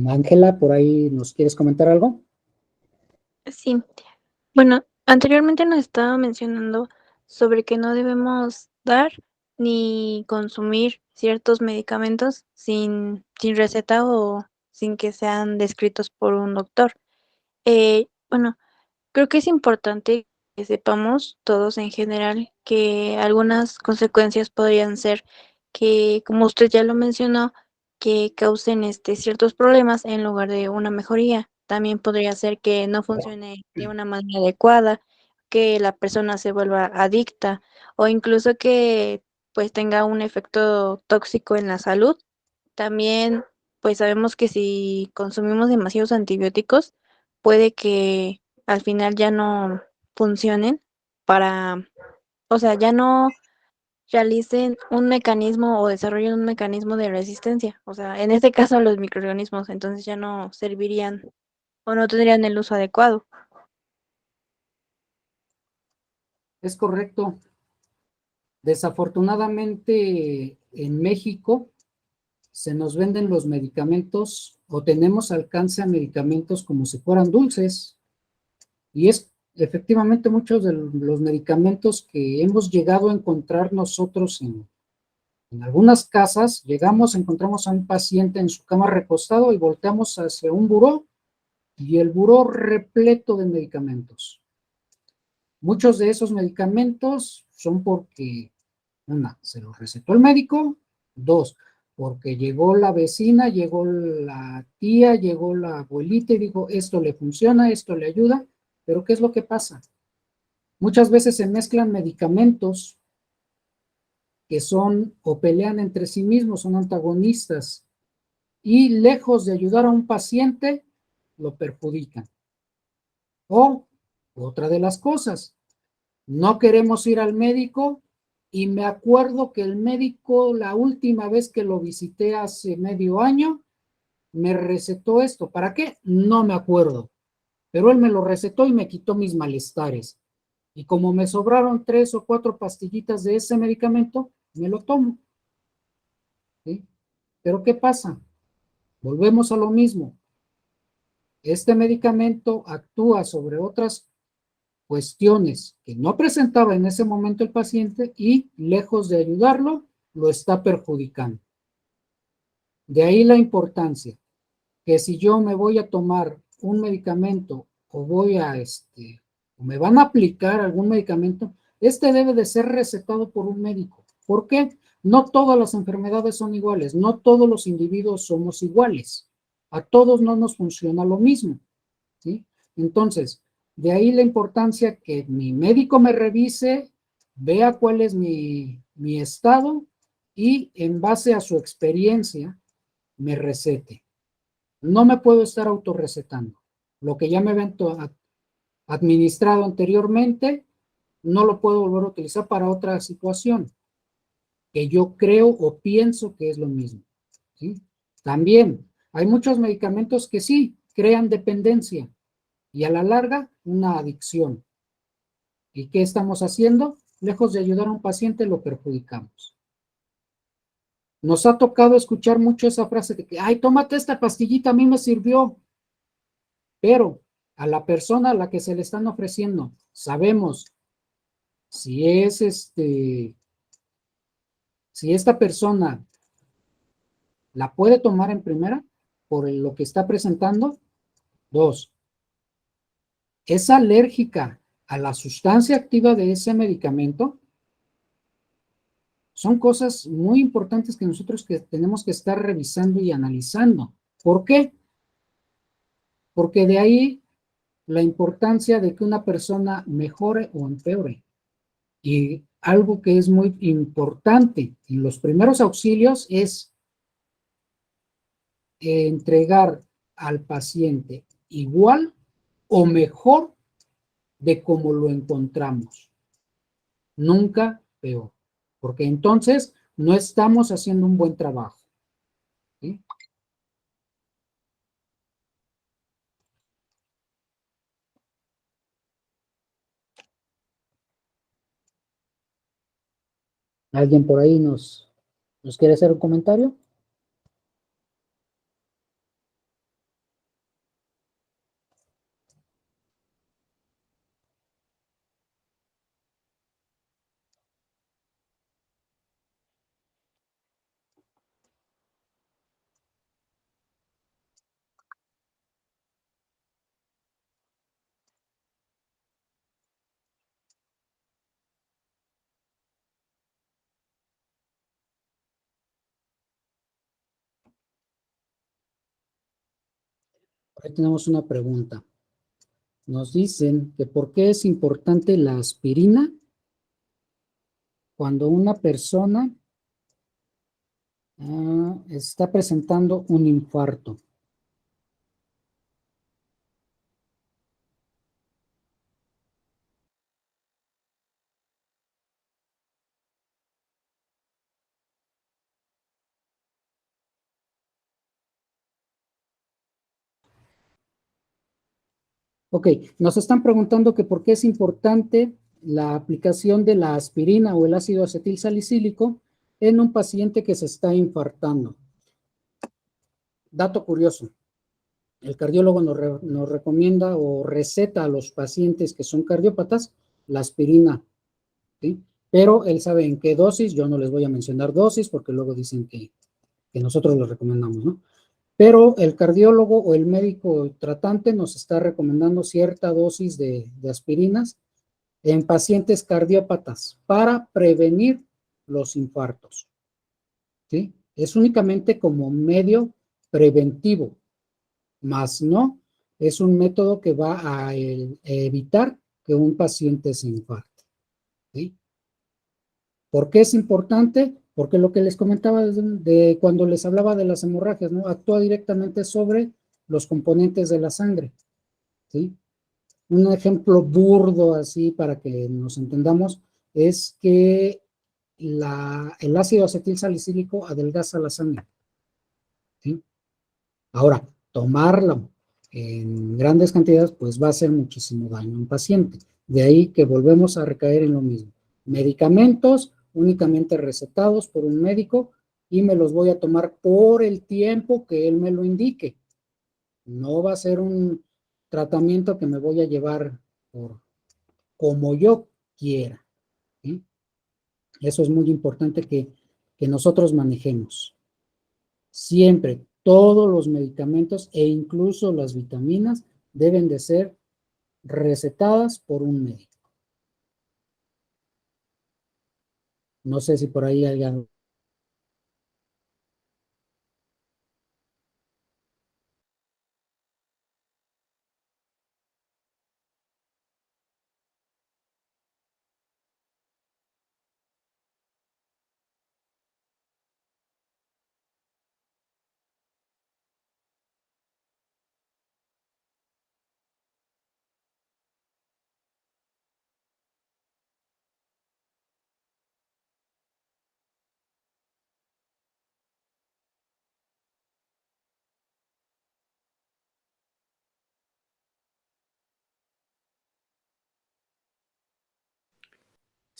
Ángela, por ahí nos quieres comentar algo. Sí, bueno, anteriormente nos estaba mencionando sobre que no debemos dar ni consumir ciertos medicamentos sin receta o sin que sean descritos por un doctor. Bueno, creo que es importante que sepamos todos en general que algunas consecuencias podrían ser que, como usted ya lo mencionó, que causen ciertos problemas en lugar de una mejoría. También podría ser que no funcione de una manera adecuada, que la persona se vuelva adicta o incluso que pues tenga un efecto tóxico en la salud. También pues sabemos que si consumimos demasiados antibióticos, puede que al final ya no funcionen para, o sea, ya no realicen un mecanismo o desarrollen un mecanismo de resistencia. O sea, en este caso los microorganismos, entonces ya no servirían o no tendrían el uso adecuado. Es correcto. Desafortunadamente, en México se nos venden los medicamentos o tenemos alcance a medicamentos como si fueran dulces. Y es efectivamente muchos de los medicamentos que hemos llegado a encontrar nosotros en algunas casas. Llegamos, encontramos a un paciente en su cama recostado y volteamos hacia un buró y el buró repleto de medicamentos. Muchos de esos medicamentos son porque, una, se los recetó el médico; dos, porque llegó la vecina, llegó la tía, llegó la abuelita y dijo, esto le funciona, esto le ayuda. Pero ¿qué es lo que pasa? Muchas veces se mezclan medicamentos que son o pelean entre sí mismos, son antagonistas, y lejos de ayudar a un paciente, lo perjudican. O otra de las cosas, no queremos ir al médico y me acuerdo que el médico, la última vez que lo visité hace medio año, me recetó esto. ¿Para qué? No me acuerdo, pero él me lo recetó y me quitó mis malestares. Y como me sobraron 3 o 4 pastillitas de ese medicamento, me lo tomo. ¿Sí? Pero ¿qué pasa? Volvemos a lo mismo. Este medicamento actúa sobre otras cuestiones que no presentaba en ese momento el paciente y, lejos de ayudarlo, lo está perjudicando. De ahí la importancia que si yo me voy a tomar un medicamento o o me van a aplicar algún medicamento, este debe de ser recetado por un médico. ¿Por qué? No todas las enfermedades son iguales, no todos los individuos somos iguales. A todos no nos funciona lo mismo, ¿sí? Entonces, de ahí la importancia que mi médico me revise, vea cuál es mi estado y en base a su experiencia me recete. No me puedo estar autorrecetando. Lo que ya me habían administrado anteriormente, no lo puedo volver a utilizar para otra situación que yo creo o pienso que es lo mismo. ¿Sí? También hay muchos medicamentos que sí crean dependencia y a la larga una adicción. ¿Y qué estamos haciendo? Lejos de ayudar a un paciente, lo perjudicamos. Nos ha tocado escuchar mucho esa frase de que, ay, tómate esta pastillita, a mí me sirvió. Pero a la persona a la que se le están ofreciendo, sabemos si es si esta persona la puede tomar en primera por lo que está presentando. Dos, es alérgica a la sustancia activa de ese medicamento. Son cosas muy importantes que nosotros tenemos que estar revisando y analizando. ¿Por qué? Porque de ahí la importancia de que una persona mejore o empeore. Y algo que es muy importante en los primeros auxilios es entregar al paciente igual o mejor de como lo encontramos. Nunca peor, porque entonces no estamos haciendo un buen trabajo. ¿Sí? ¿Alguien por ahí nos quiere hacer un comentario? Ahí tenemos una pregunta. Nos dicen que ¿por qué es importante la aspirina cuando una persona está presentando un infarto? Ok, nos están preguntando que por qué es importante la aplicación de la aspirina o el ácido acetilsalicílico en un paciente que se está infartando. Dato curioso, el cardiólogo nos recomienda o receta a los pacientes que son cardiópatas la aspirina, ¿sí? Pero él sabe en qué dosis, yo no les voy a mencionar dosis porque luego dicen que nosotros lo recomendamos, ¿no? Pero el cardiólogo o el médico tratante nos está recomendando cierta dosis de aspirinas en pacientes cardiópatas para prevenir los infartos, ¿sí? Es únicamente como medio preventivo, más no es un método que va a evitar que un paciente se infarte, ¿sí? ¿Por qué es importante? Porque lo que les comentaba de cuando les hablaba de las hemorragias, ¿no? Actúa directamente sobre los componentes de la sangre, ¿sí? Un ejemplo burdo así para que nos entendamos es que el ácido acetilsalicílico adelgaza la sangre, ¿sí? Ahora, tomarlo en grandes cantidades pues va a hacer muchísimo daño a un paciente. De ahí que volvemos a recaer en lo mismo. Medicamentos únicamente recetados por un médico y me los voy a tomar por el tiempo que él me lo indique. No va a ser un tratamiento que me voy a llevar por como yo quiera, ¿sí? Eso es muy importante que nosotros manejemos. Siempre, todos los medicamentos e incluso las vitaminas deben de ser recetadas por un médico. No sé si por ahí hay algo.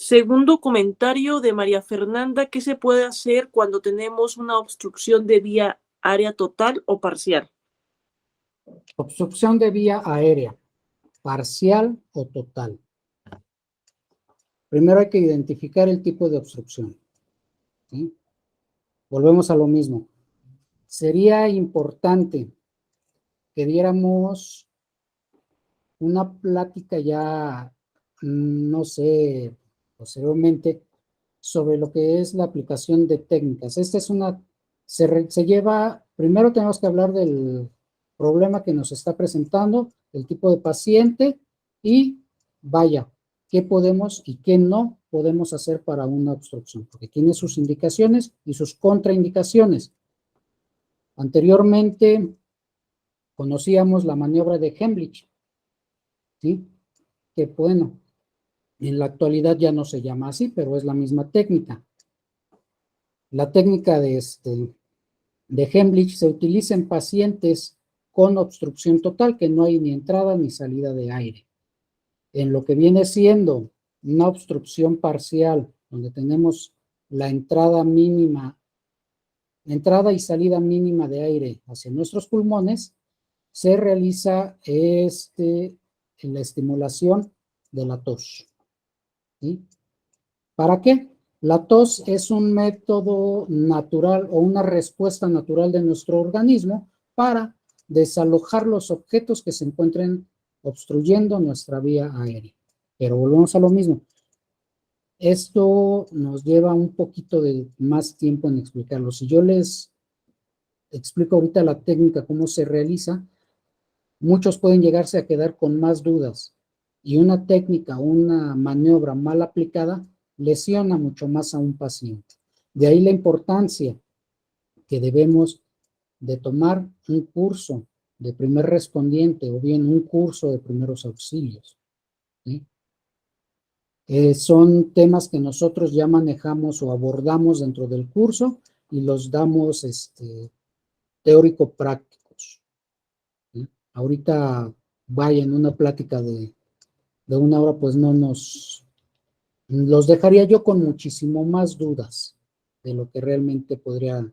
Segundo comentario de María Fernanda, ¿qué se puede hacer cuando tenemos una obstrucción de vía aérea total o parcial? Obstrucción de vía aérea, parcial o total. Primero hay que identificar el tipo de obstrucción, ¿sí? Volvemos a lo mismo. Sería importante que diéramos una plática ya, no sé, posteriormente, sobre lo que es la aplicación de técnicas. Esta es una, se lleva, primero tenemos que hablar del problema que nos está presentando, el tipo de paciente y vaya, qué podemos y qué no podemos hacer para una obstrucción, porque tiene sus indicaciones y sus contraindicaciones. Anteriormente conocíamos la maniobra de Heimlich, ¿sí? Que bueno, en la actualidad ya no se llama así, pero es la misma técnica. La técnica de Heimlich se utiliza en pacientes con obstrucción total, que no hay ni entrada ni salida de aire. En lo que viene siendo una obstrucción parcial, donde tenemos la entrada mínima, entrada y salida mínima de aire hacia nuestros pulmones, se realiza la estimulación de la tos, ¿sí? ¿Para qué? La tos es un método natural o una respuesta natural de nuestro organismo para desalojar los objetos que se encuentren obstruyendo nuestra vía aérea. Pero volvemos a lo mismo. Esto nos lleva un poquito de más tiempo en explicarlo. Si yo les explico ahorita la técnica, cómo se realiza, muchos pueden llegarse a quedar con más dudas y una técnica, una maniobra mal aplicada lesiona mucho más a un paciente. De ahí la importancia que debemos de tomar un curso de primer respondiente o bien un curso de primeros auxilios, ¿sí? Son temas que nosotros ya manejamos o abordamos dentro del curso y los damos teórico-prácticos, ¿sí? Ahorita, vaya, en una plática de una hora, pues no los dejaría yo con muchísimo más dudas de lo que realmente podría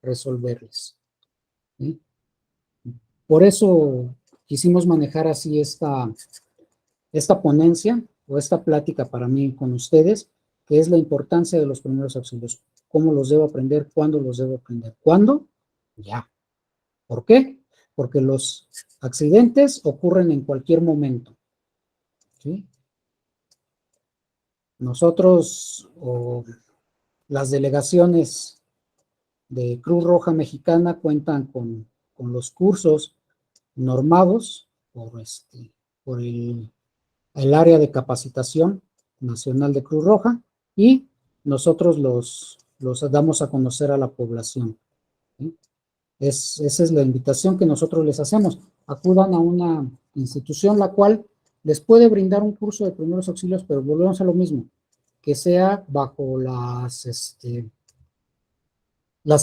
resolverles, ¿sí? Por eso quisimos manejar así esta ponencia o esta plática para mí con ustedes, que es la importancia de los primeros auxilios. ¿Cómo los debo aprender? ¿Cuándo los debo aprender? ¿Cuándo? Ya. ¿Por qué? Porque los accidentes ocurren en cualquier momento, ¿sí? Nosotros o las delegaciones de Cruz Roja Mexicana cuentan con los cursos normados por el área de capacitación nacional de Cruz Roja y nosotros los damos a conocer a la población, ¿sí? Esa es la invitación que nosotros les hacemos. Acudan a una institución la cual les puede brindar un curso de primeros auxilios, pero volvemos a lo mismo, que sea bajo las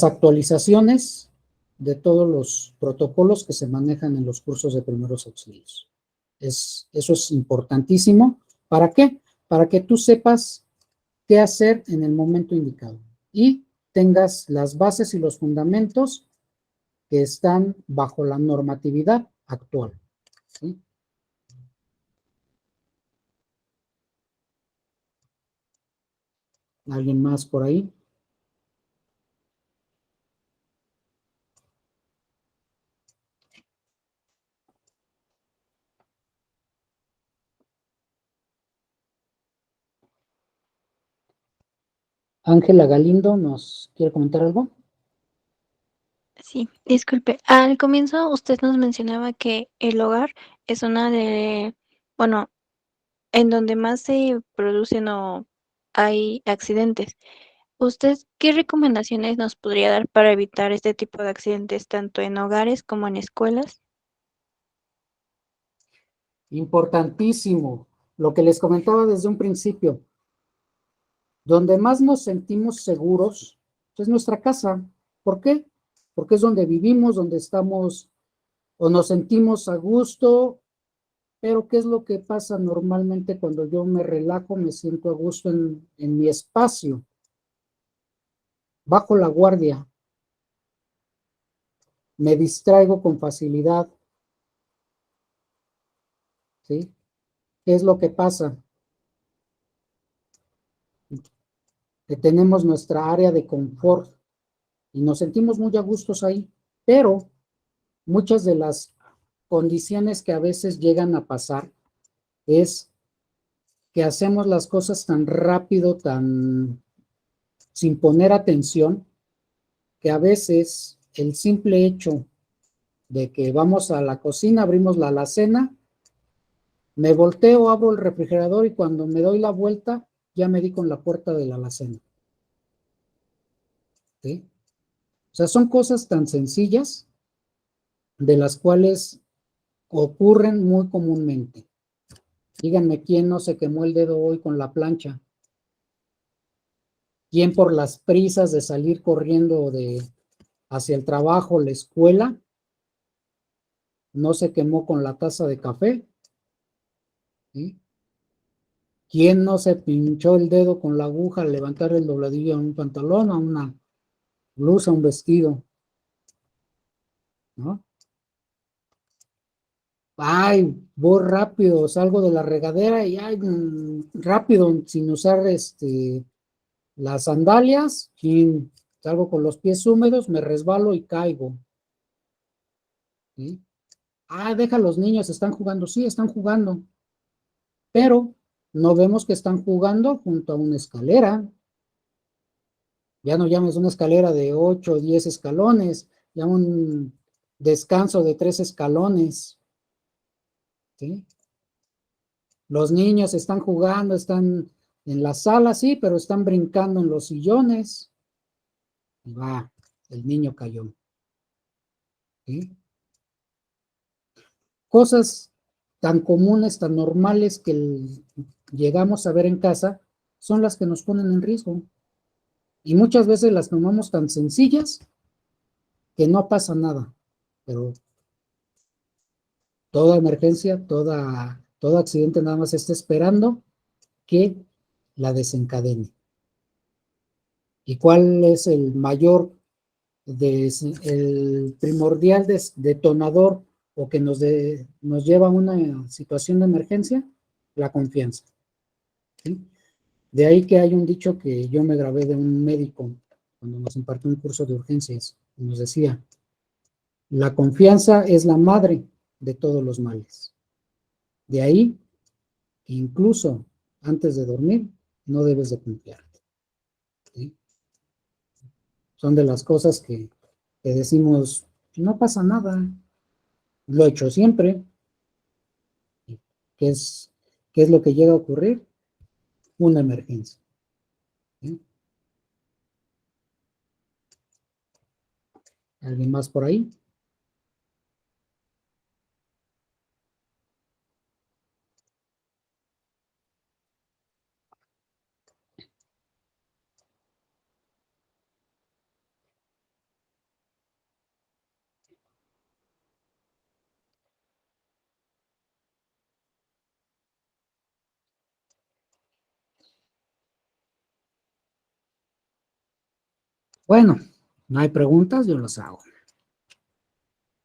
actualizaciones de todos los protocolos que se manejan en los cursos de primeros auxilios. Eso es importantísimo. ¿Para qué? Para que tú sepas qué hacer en el momento indicado y tengas las bases y los fundamentos que están bajo la normatividad actual, ¿sí? ¿Alguien más por ahí? Ángela Galindo nos quiere comentar algo. Sí, disculpe. Al comienzo usted nos mencionaba que el hogar es bueno, en donde más se producen o hay accidentes. ¿Usted qué recomendaciones nos podría dar para evitar este tipo de accidentes tanto en hogares como en escuelas? Importantísimo, lo que les comentaba desde un principio, donde más nos sentimos seguros es nuestra casa. ¿Por qué? Porque es donde vivimos, donde estamos o nos sentimos a gusto. Pero ¿qué es lo que pasa normalmente cuando yo me relajo, me siento a gusto en mi espacio? Bajo la guardia, me distraigo con facilidad, ¿sí? ¿Qué es lo que pasa? Que tenemos nuestra área de confort y nos sentimos muy a gustos ahí, pero muchas de las condiciones que a veces llegan a pasar es que hacemos las cosas tan rápido, tan sin poner atención, que a veces el simple hecho de que vamos a la cocina, abrimos la alacena, me volteo, abro el refrigerador y cuando me doy la vuelta, ya me di con la puerta de la alacena, ¿sí? O sea, son cosas tan sencillas de las cuales ocurren muy comúnmente. Díganme quién no se quemó el dedo hoy con la plancha. ¿Quién por las prisas de salir corriendo hacia el trabajo, la escuela, no se quemó con la taza de café? ¿Sí? ¿Quién no se pinchó el dedo con la aguja al levantar el dobladillo a un pantalón, a una blusa, un vestido? ¿No? Ay, voy rápido, salgo de la regadera y ay, rápido, sin usar las sandalias, y salgo con los pies húmedos, me resbalo y caigo, ¿sí? Ah, deja a los niños, están jugando. Sí, están jugando, pero no vemos que están jugando junto a una escalera. Ya no llames una escalera de 8 o 10 escalones, ya un descanso de 3 escalones, ¿sí? Los niños están jugando, están en la sala, sí, pero están brincando en los sillones. Y va, el niño cayó. ¿Sí? Cosas tan comunes, tan normales que llegamos a ver en casa, son las que nos ponen en riesgo. Y muchas veces las tomamos tan sencillas que no pasa nada. Pero toda emergencia, todo accidente nada más está esperando que la desencadene. ¿Y cuál es el mayor, el primordial detonador o que nos lleva a una situación de emergencia? La confianza. ¿Sí? De ahí que hay un dicho que yo me grabé de un médico cuando nos impartió un curso de urgencias. Nos decía, la confianza es la madre de todos los males. De ahí que incluso antes de dormir no debes de confiarte. ¿Sí? Son de las cosas que decimos, no pasa nada, lo he hecho siempre. ¿Qué es lo que llega a ocurrir? Una emergencia. ¿Sí? ¿Alguien más por ahí? Bueno, no hay preguntas, yo las hago.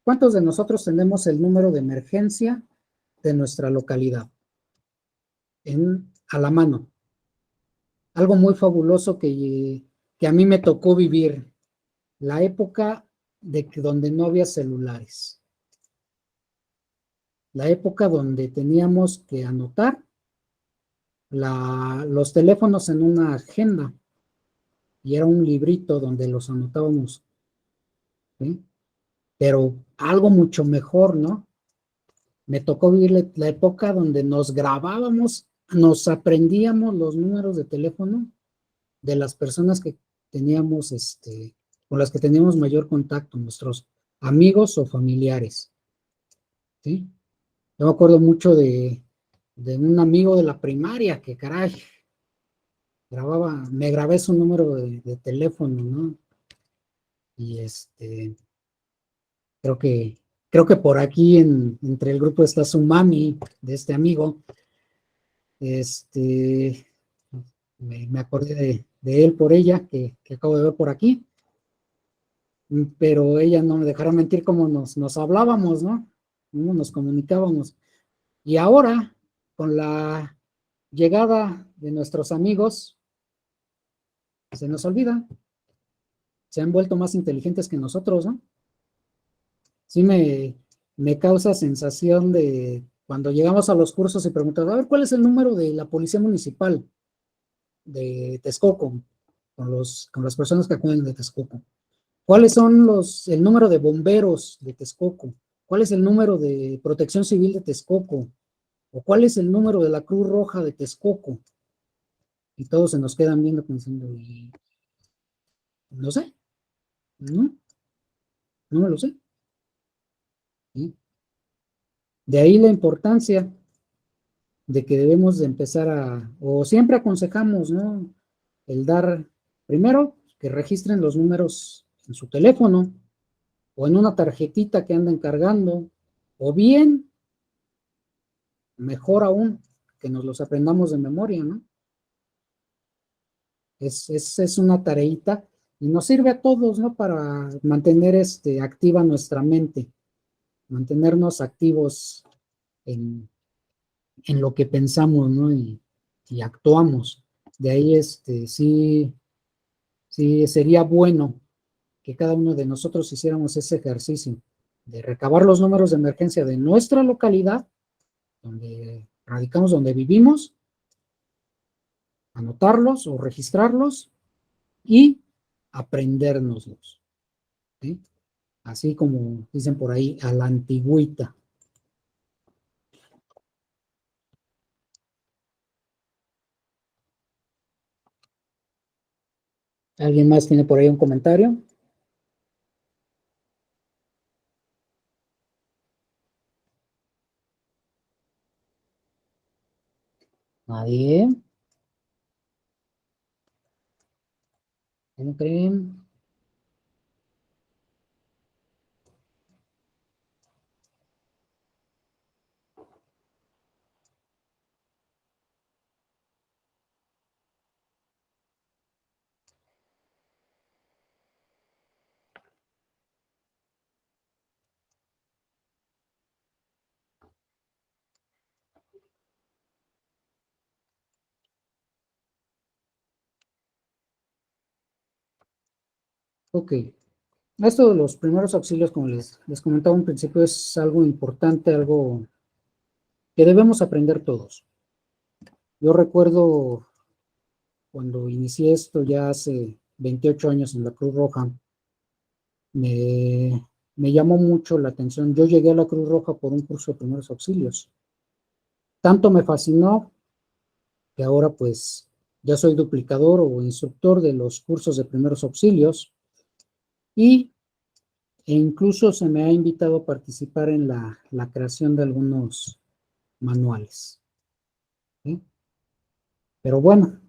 ¿Cuántos de nosotros tenemos el número de emergencia de nuestra localidad a la mano? Algo muy fabuloso que a mí me tocó vivir, la época donde no había celulares, la época donde teníamos que anotar los teléfonos en una agenda y era un librito donde los anotábamos, ¿sí? Pero algo mucho mejor, ¿no? Me tocó vivir la época donde nos grabábamos, nos aprendíamos los números de teléfono de las personas que teníamos, con las que teníamos mayor contacto, nuestros amigos o familiares, ¿sí? Yo me acuerdo mucho de un amigo de la primaria que, caray, me grabé su número de teléfono, ¿no? Y creo que por aquí entre el grupo está su mami de este amigo. Me acordé de él por ella, que acabo de ver por aquí, pero ella no me dejará mentir cómo nos hablábamos, ¿no? Cómo nos comunicábamos. Y ahora, con la llegada de nuestros amigos, se nos olvida, se han vuelto más inteligentes que nosotros, ¿no? Sí me causa sensación de cuando llegamos a los cursos y preguntamos, a ver, ¿cuál es el número de la policía municipal de Texcoco? Con las personas que acuden de Texcoco. ¿Cuáles son el número de bomberos de Texcoco? ¿Cuál es el número de protección civil de Texcoco? ¿O cuál es el número de la Cruz Roja de Texcoco? Y todos se nos quedan viendo pensando, no sé, no me lo sé. ¿Sí? De ahí la importancia de que debemos de empezar o siempre aconsejamos, ¿no? El dar, primero, que registren los números en su teléfono o en una tarjetita que andan cargando, o bien, mejor aún, que nos los aprendamos de memoria, ¿no? Es una tareita y nos sirve a todos, ¿no? Para mantener activa nuestra mente, mantenernos activos en lo que pensamos, ¿no? Y actuamos. De ahí, sí sería bueno que cada uno de nosotros hiciéramos ese ejercicio de recabar los números de emergencia de nuestra localidad, donde radicamos, donde vivimos, anotarlos o registrarlos y aprendérnoslos, ¿sí? Así como dicen por ahí, a la antigüita. ¿Alguien más tiene por ahí un comentario? ¿Nadie? ¿Cómo creen? Ok. Esto de los primeros auxilios, como les comentaba en principio, es algo importante, algo que debemos aprender todos. Yo recuerdo cuando inicié esto ya hace 28 años en la Cruz Roja, me llamó mucho la atención. Yo llegué a la Cruz Roja por un curso de primeros auxilios. Tanto me fascinó que ahora pues ya soy duplicador o instructor de los cursos de primeros auxilios e incluso se me ha invitado a participar en la creación de algunos manuales. ¿Sí? Pero bueno,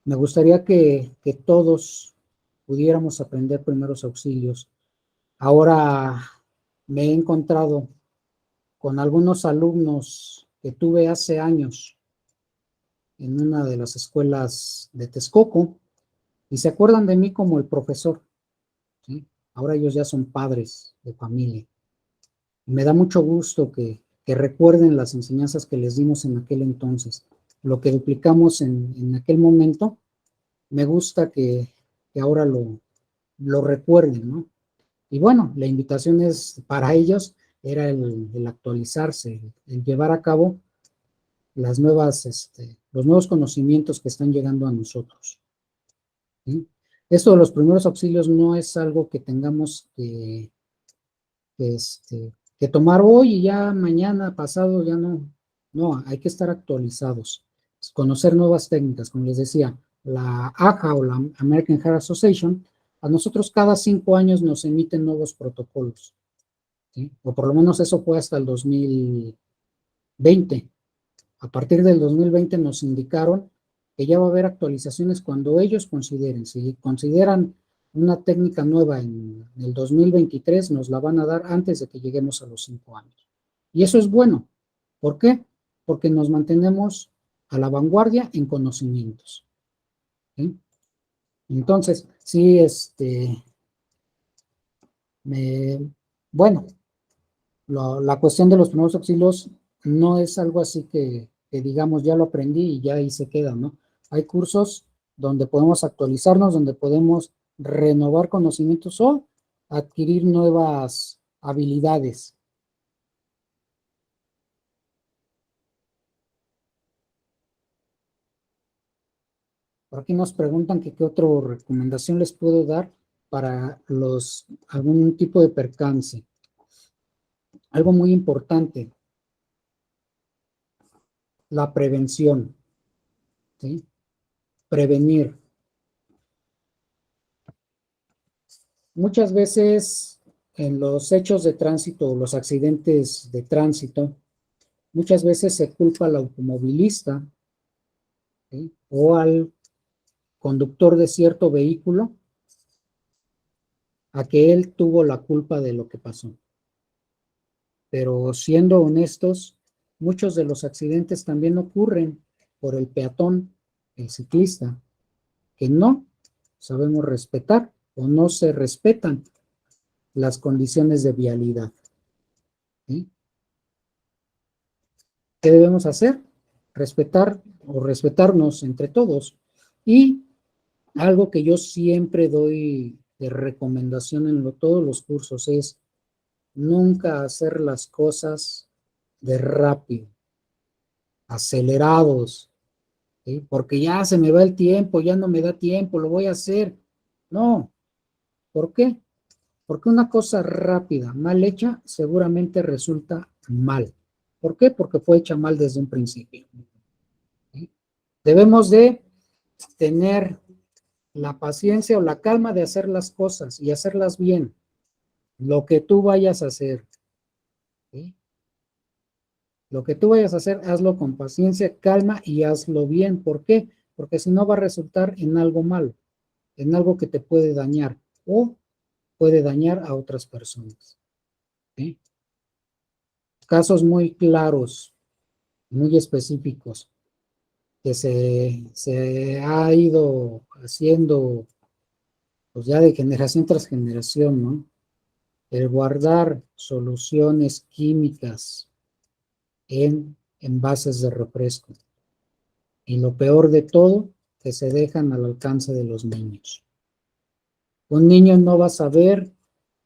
me gustaría que todos pudiéramos aprender primeros auxilios. Ahora me he encontrado con algunos alumnos que tuve hace años en una de las escuelas de Texcoco y se acuerdan de mí como el profesor, ¿sí? Ahora ellos ya son padres de familia. Me da mucho gusto que recuerden las enseñanzas que les dimos en aquel entonces. Lo que duplicamos en aquel momento, me gusta que ahora lo recuerden, ¿no? Y bueno, la invitación es para ellos, era el actualizarse, el llevar a cabo las nuevas, los nuevos conocimientos que están llegando a nosotros. ¿Sí? Esto de los primeros auxilios no es algo que tengamos que tomar hoy y ya mañana, pasado, ya no. No, hay que estar actualizados, conocer nuevas técnicas, como les decía, la AHA o la American Heart Association, a nosotros cada 5 años nos emiten nuevos protocolos, ¿sí? O por lo menos eso fue hasta el 2020. A partir del 2020 nos indicaron que ya va a haber actualizaciones cuando ellos consideren. Si consideran una técnica nueva en el 2023, nos la van a dar antes de que lleguemos a los 5 años. Y eso es bueno. ¿Por qué? Porque nos mantenemos a la vanguardia en conocimientos. ¿Sí? Entonces, sí, bueno, la cuestión de los primeros auxilios no es algo así que digamos ya lo aprendí y ya ahí se queda, ¿no? Hay cursos donde podemos actualizarnos, donde podemos renovar conocimientos o adquirir nuevas habilidades. Por aquí nos preguntan que qué otra recomendación les puedo dar para algún tipo de percance. Algo muy importante, la prevención, ¿sí? Prevenir. Muchas veces en los hechos de tránsito o los accidentes de tránsito, muchas veces se culpa al automovilista, ¿sí? O al conductor de cierto vehículo a que él tuvo la culpa de lo que pasó. Pero siendo honestos, muchos de los accidentes también ocurren por el peatón, el ciclista, que no sabemos respetar o no se respetan las condiciones de vialidad. ¿Sí? ¿Qué debemos hacer? Respetar o respetarnos entre todos. Y algo que yo siempre doy de recomendación en todos los cursos es nunca hacer las cosas de rápido, acelerados, ¿sí? Porque ya se me va el tiempo, ya no me da tiempo, lo voy a hacer. No, ¿por qué? Porque una cosa rápida, mal hecha, seguramente resulta mal. ¿Por qué? Porque fue hecha mal desde un principio. ¿Sí? Debemos de tener la paciencia o la calma de hacer las cosas y hacerlas bien, lo que tú vayas a hacer, ¿sí? Lo que tú vayas a hacer, hazlo con paciencia, calma y hazlo bien. ¿Por qué? Porque si no va a resultar en algo malo, en algo que te puede dañar o puede dañar a otras personas, ¿sí? Casos muy claros, muy específicos, que se ha ido haciendo pues ya de generación tras generación, ¿no? El guardar soluciones químicas en envases de refresco. Y lo peor de todo, que se dejan al alcance de los niños. Un niño no va a saber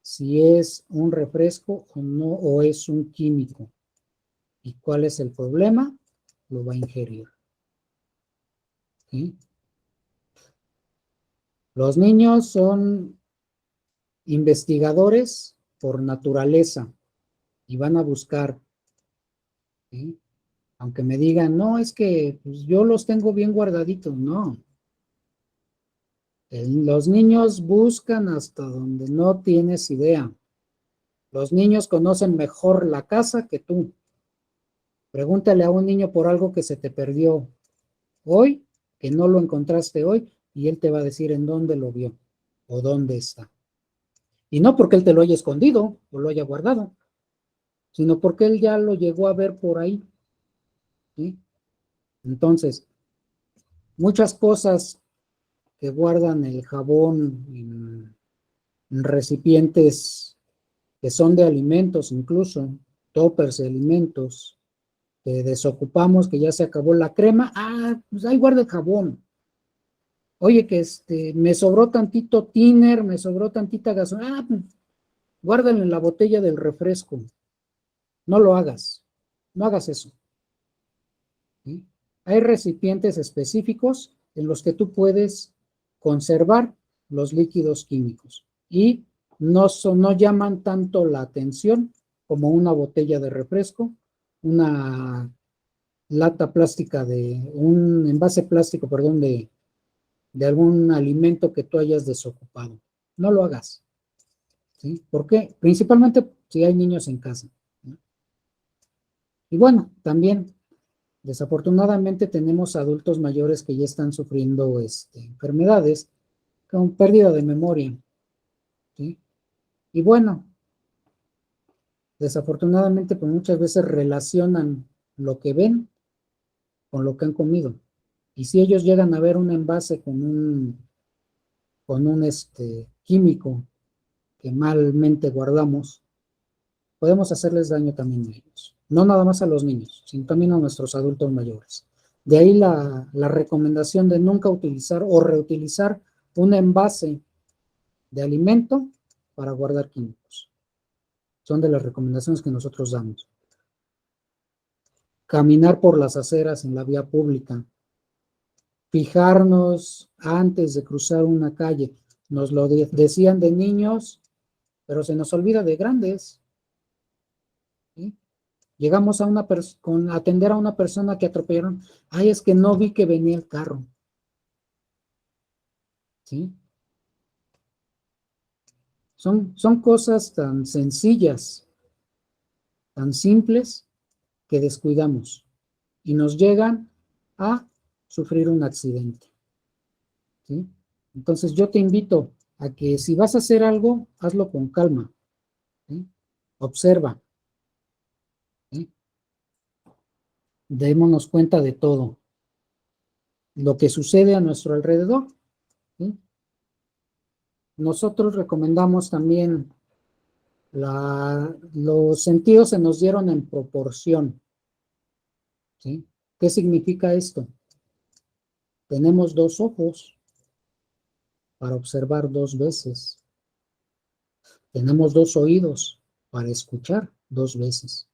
si es un refresco o no, o es un químico. ¿Y cuál es el problema? Lo va a ingerir. ¿Sí? Los niños son investigadores por naturaleza y van a buscar, ¿sí? Aunque me digan, no, es que pues, yo los tengo bien guardaditos, no. Los niños buscan hasta donde no tienes idea. Los niños conocen mejor la casa que tú. Pregúntale a un niño por algo que se te perdió hoy, que no lo encontraste hoy, y él te va a decir en dónde lo vio o dónde está. Y no porque él te lo haya escondido o lo haya guardado, sino porque él ya lo llegó a ver por ahí, ¿sí? Entonces, muchas cosas que guardan el jabón en recipientes que son de alimentos, incluso toppers de alimentos, que desocupamos, que ya se acabó la crema, pues ahí guarda el jabón. Oye, que me sobró tantito tiner, me sobró tantita gasolina, pues, guárdalo en la botella del refresco. No lo hagas, no hagas eso. ¿Sí? Hay recipientes específicos en los que tú puedes conservar los líquidos químicos y no llaman tanto la atención como una botella de refresco, una lata plástica un envase plástico, perdón, de algún alimento que tú hayas desocupado. No lo hagas. ¿Sí? ¿Por qué? Principalmente si hay niños en casa, ¿no? Y bueno, también desafortunadamente tenemos adultos mayores que ya están sufriendo enfermedades con pérdida de memoria, ¿sí? Y bueno, desafortunadamente pues muchas veces relacionan lo que ven con lo que han comido. Y si ellos llegan a ver un envase con un químico que malmente guardamos, podemos hacerles daño también a ellos. No nada más a los niños, sino también a nuestros adultos mayores. De ahí la recomendación de nunca utilizar o reutilizar un envase de alimento para guardar químicos. Son de las recomendaciones que nosotros damos. Caminar por las aceras en la vía pública. Fijarnos antes de cruzar una calle. Nos lo decían de niños, pero se nos olvida de grandes. ¿Sí? Llegamos a atender a una persona que atropellaron. Ay, es que no vi que venía el carro. ¿Sí? Son cosas tan sencillas, tan simples, que descuidamos y nos llegan a sufrir un accidente. ¿Sí? Entonces yo te invito a que si vas a hacer algo, hazlo con calma. ¿Sí? Observa. ¿Sí? Démonos cuenta de todo lo que sucede a nuestro alrededor. ¿Sí? Nosotros recomendamos también los sentidos se nos dieron en proporción. ¿Sí? ¿Qué significa esto? Tenemos dos ojos para observar dos veces. Tenemos dos oídos para escuchar dos veces.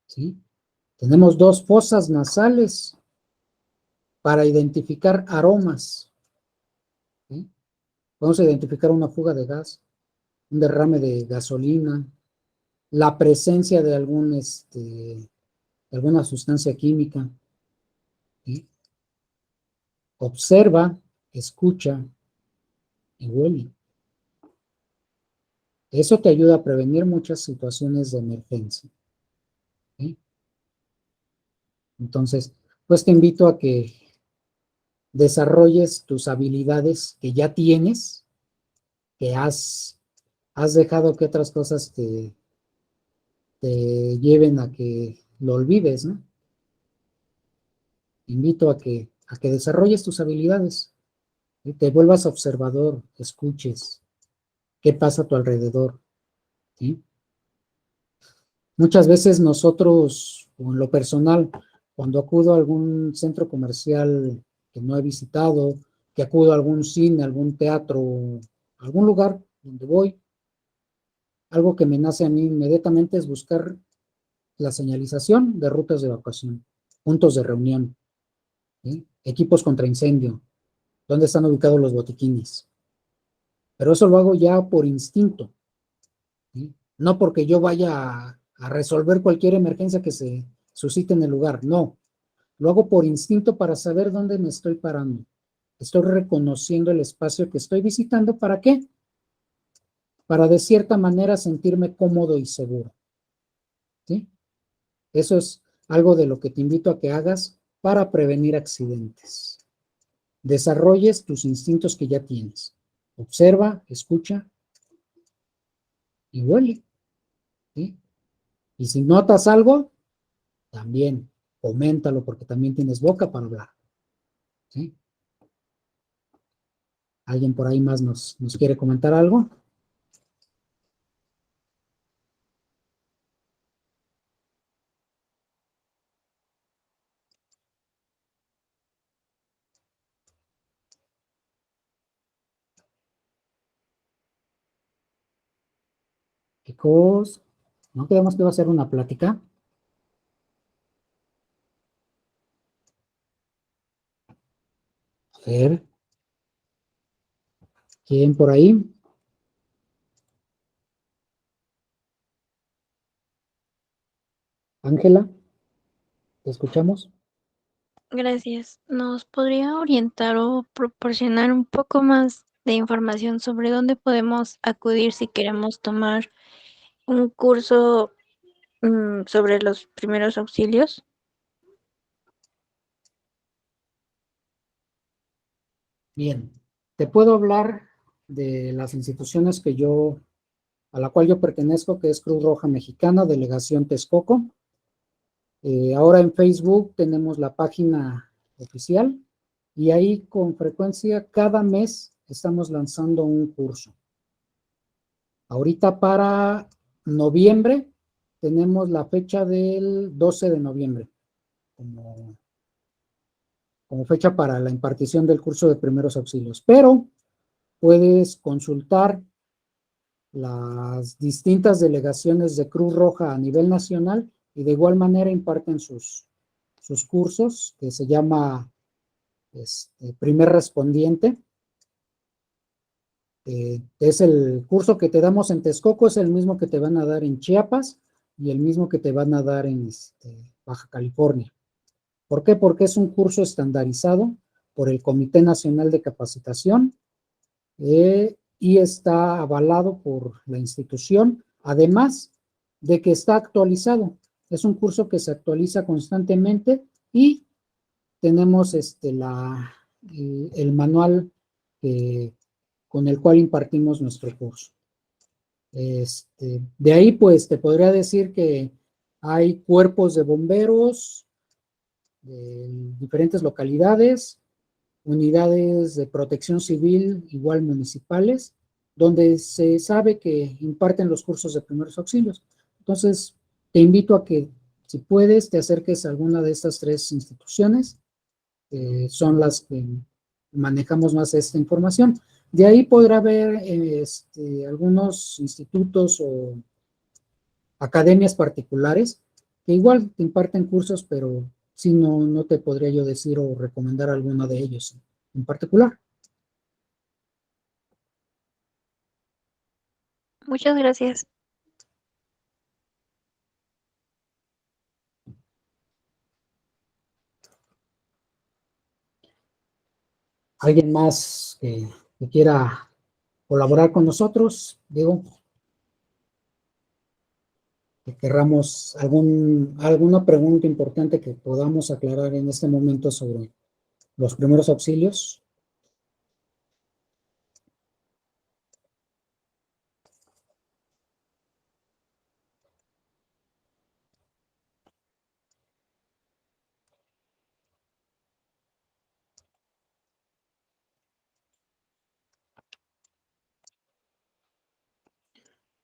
¿Sí? Tenemos dos fosas nasales para identificar aromas. ¿Sí? Vamos a identificar una fuga de gas, un derrame de gasolina, la presencia de alguna sustancia química. ¿Sí? Observa, escucha y huele. Eso te ayuda a prevenir muchas situaciones de emergencia. ¿Sí? Entonces, pues te invito a que desarrolles tus habilidades que ya tienes, que has dejado que otras cosas te lleven a que lo olvides, ¿no? Te invito a que desarrolles tus habilidades, ¿sí? Te vuelvas observador, escuches qué pasa a tu alrededor, ¿sí? Muchas veces nosotros, o en lo personal, cuando acudo a algún centro comercial que no he visitado, que acudo a algún cine, algún teatro, algún lugar donde voy, algo que me nace a mí inmediatamente es buscar la señalización de rutas de evacuación, puntos de reunión, ¿sí? Equipos contra incendio, dónde están ubicados los botiquines. Pero eso lo hago ya por instinto, ¿sí? No porque yo vaya a resolver cualquier emergencia que se suscite en el lugar, no. Lo hago por instinto para saber dónde me estoy parando. Estoy reconociendo el espacio que estoy visitando. ¿Para qué? Para de cierta manera sentirme cómodo y seguro, ¿sí? Eso es algo de lo que te invito a que hagas para prevenir accidentes. Desarrolles tus instintos que ya tienes. Observa, escucha y huele, ¿sí? Y si notas algo, también coméntalo porque también tienes boca para hablar, ¿sí? ¿Alguien por ahí más nos quiere comentar algo? Chicos, ¿no quedamos que va a ser una plática? A ver, ¿quién por ahí? Ángela, ¿te escuchamos? Gracias. ¿Nos podría orientar o proporcionar un poco más de información sobre dónde podemos acudir si queremos tomar un curso sobre los primeros auxilios? Bien, te puedo hablar de las instituciones a la cual yo pertenezco, que es Cruz Roja Mexicana, Delegación Texcoco. Ahora en Facebook tenemos la página oficial y ahí con frecuencia cada mes estamos lanzando un curso. Ahorita para noviembre tenemos la fecha del 12 de noviembre como, como fecha para la impartición del curso de primeros auxilios, pero puedes consultar las distintas delegaciones de Cruz Roja a nivel nacional y de igual manera imparten sus cursos, que se llama Primer Respondiente. Es el curso que te damos en Texcoco, es el mismo que te van a dar en Chiapas y el mismo que te van a dar en Baja California. ¿Por qué? Porque es un curso estandarizado por el Comité Nacional de Capacitación y está avalado por la institución, además de que está actualizado. Es un curso que se actualiza constantemente y tenemos el manual con el cual impartimos nuestro curso. De ahí, pues, te podría decir que hay cuerpos de bomberos de diferentes localidades, unidades de protección civil, igual municipales, donde se sabe que imparten los cursos de primeros auxilios. Entonces, te invito a que, si puedes, te acerques a alguna de estas tres instituciones, son las que manejamos más esta información. De ahí podrá haber algunos institutos o academias particulares que igual te imparten cursos, pero si no te podría yo decir o recomendar alguno de ellos en particular. Muchas gracias. ¿Alguien más que quiera colaborar con nosotros, digo, que querramos alguna pregunta importante que podamos aclarar en este momento sobre los primeros auxilios.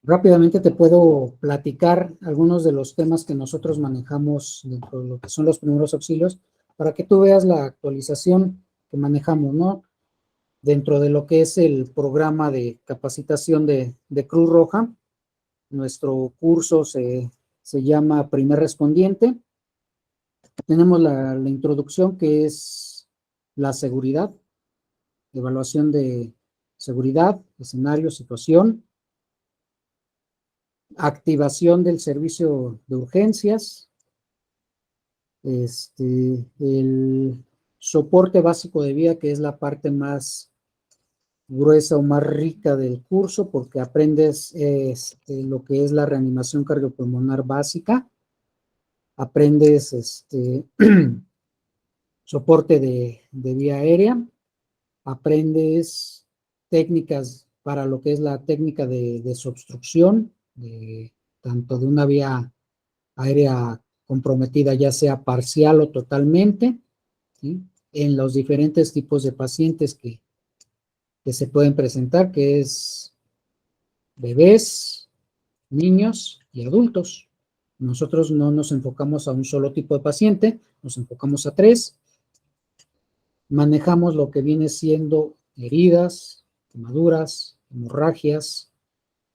Rápidamente te puedo platicar algunos de los temas que nosotros manejamos dentro de lo que son los primeros auxilios, para que tú veas la actualización que manejamos, ¿no? Dentro de lo que es el programa de capacitación de Cruz Roja. Nuestro curso se llama Primer Respondiente. Tenemos la introducción, que es la seguridad, evaluación de seguridad, escenario, situación, activación del servicio de urgencias, el soporte básico de vida, que es la parte más gruesa o más rica del curso, porque aprendes lo que es la reanimación cardiopulmonar básica, aprendes soporte de vía aérea, aprendes técnicas para lo que es la técnica de desobstrucción, tanto de una vía aérea comprometida, ya sea parcial o totalmente, ¿sí? En los diferentes tipos de pacientes que se pueden presentar, que es bebés, niños y adultos. Nosotros no nos enfocamos a un solo tipo de paciente, nos enfocamos a 3. Manejamos lo que viene siendo heridas, quemaduras, hemorragias,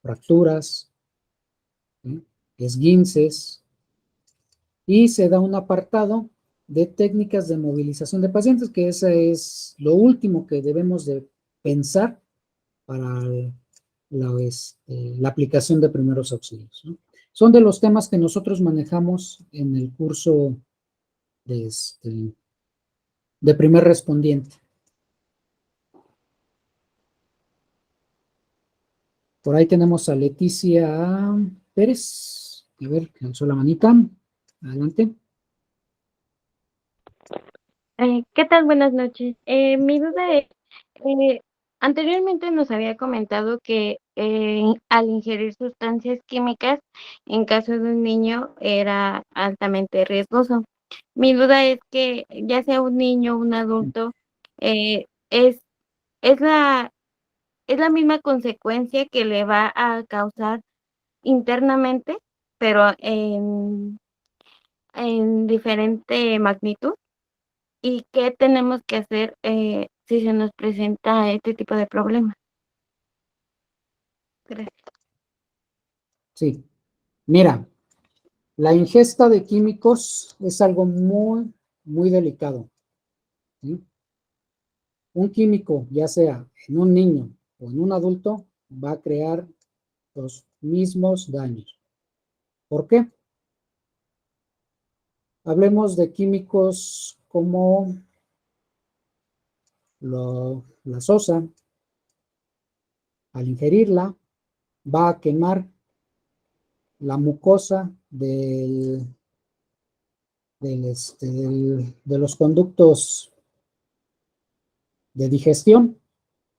fracturas, ¿sí? Esguinces, y se da un apartado de técnicas de movilización de pacientes, que ese es lo último que debemos de pensar para la aplicación de primeros auxilios, ¿no? Son de los temas que nosotros manejamos en el curso de primer respondiente. Por ahí tenemos a Leticia Pérez. A ver, alzó la manita. Adelante. ¿Qué tal? Buenas noches. Mi duda es, eh, anteriormente nos había comentado que al ingerir sustancias químicas, en caso de un niño, era altamente riesgoso. Mi duda es que ya sea un niño o un adulto, es, es es la misma consecuencia que le va a causar internamente, pero en diferente magnitud. ¿Y qué tenemos que hacer si se nos presenta este tipo de problema? Gracias. Sí. Mira, la ingesta de químicos es algo muy, muy delicado, ¿sí? Un químico, ya sea en un niño o en un adulto, va a crear los mismos daños. ¿Por qué? Hablemos de químicos como la sosa. Al ingerirla, va a quemar la mucosa de los conductos de digestión,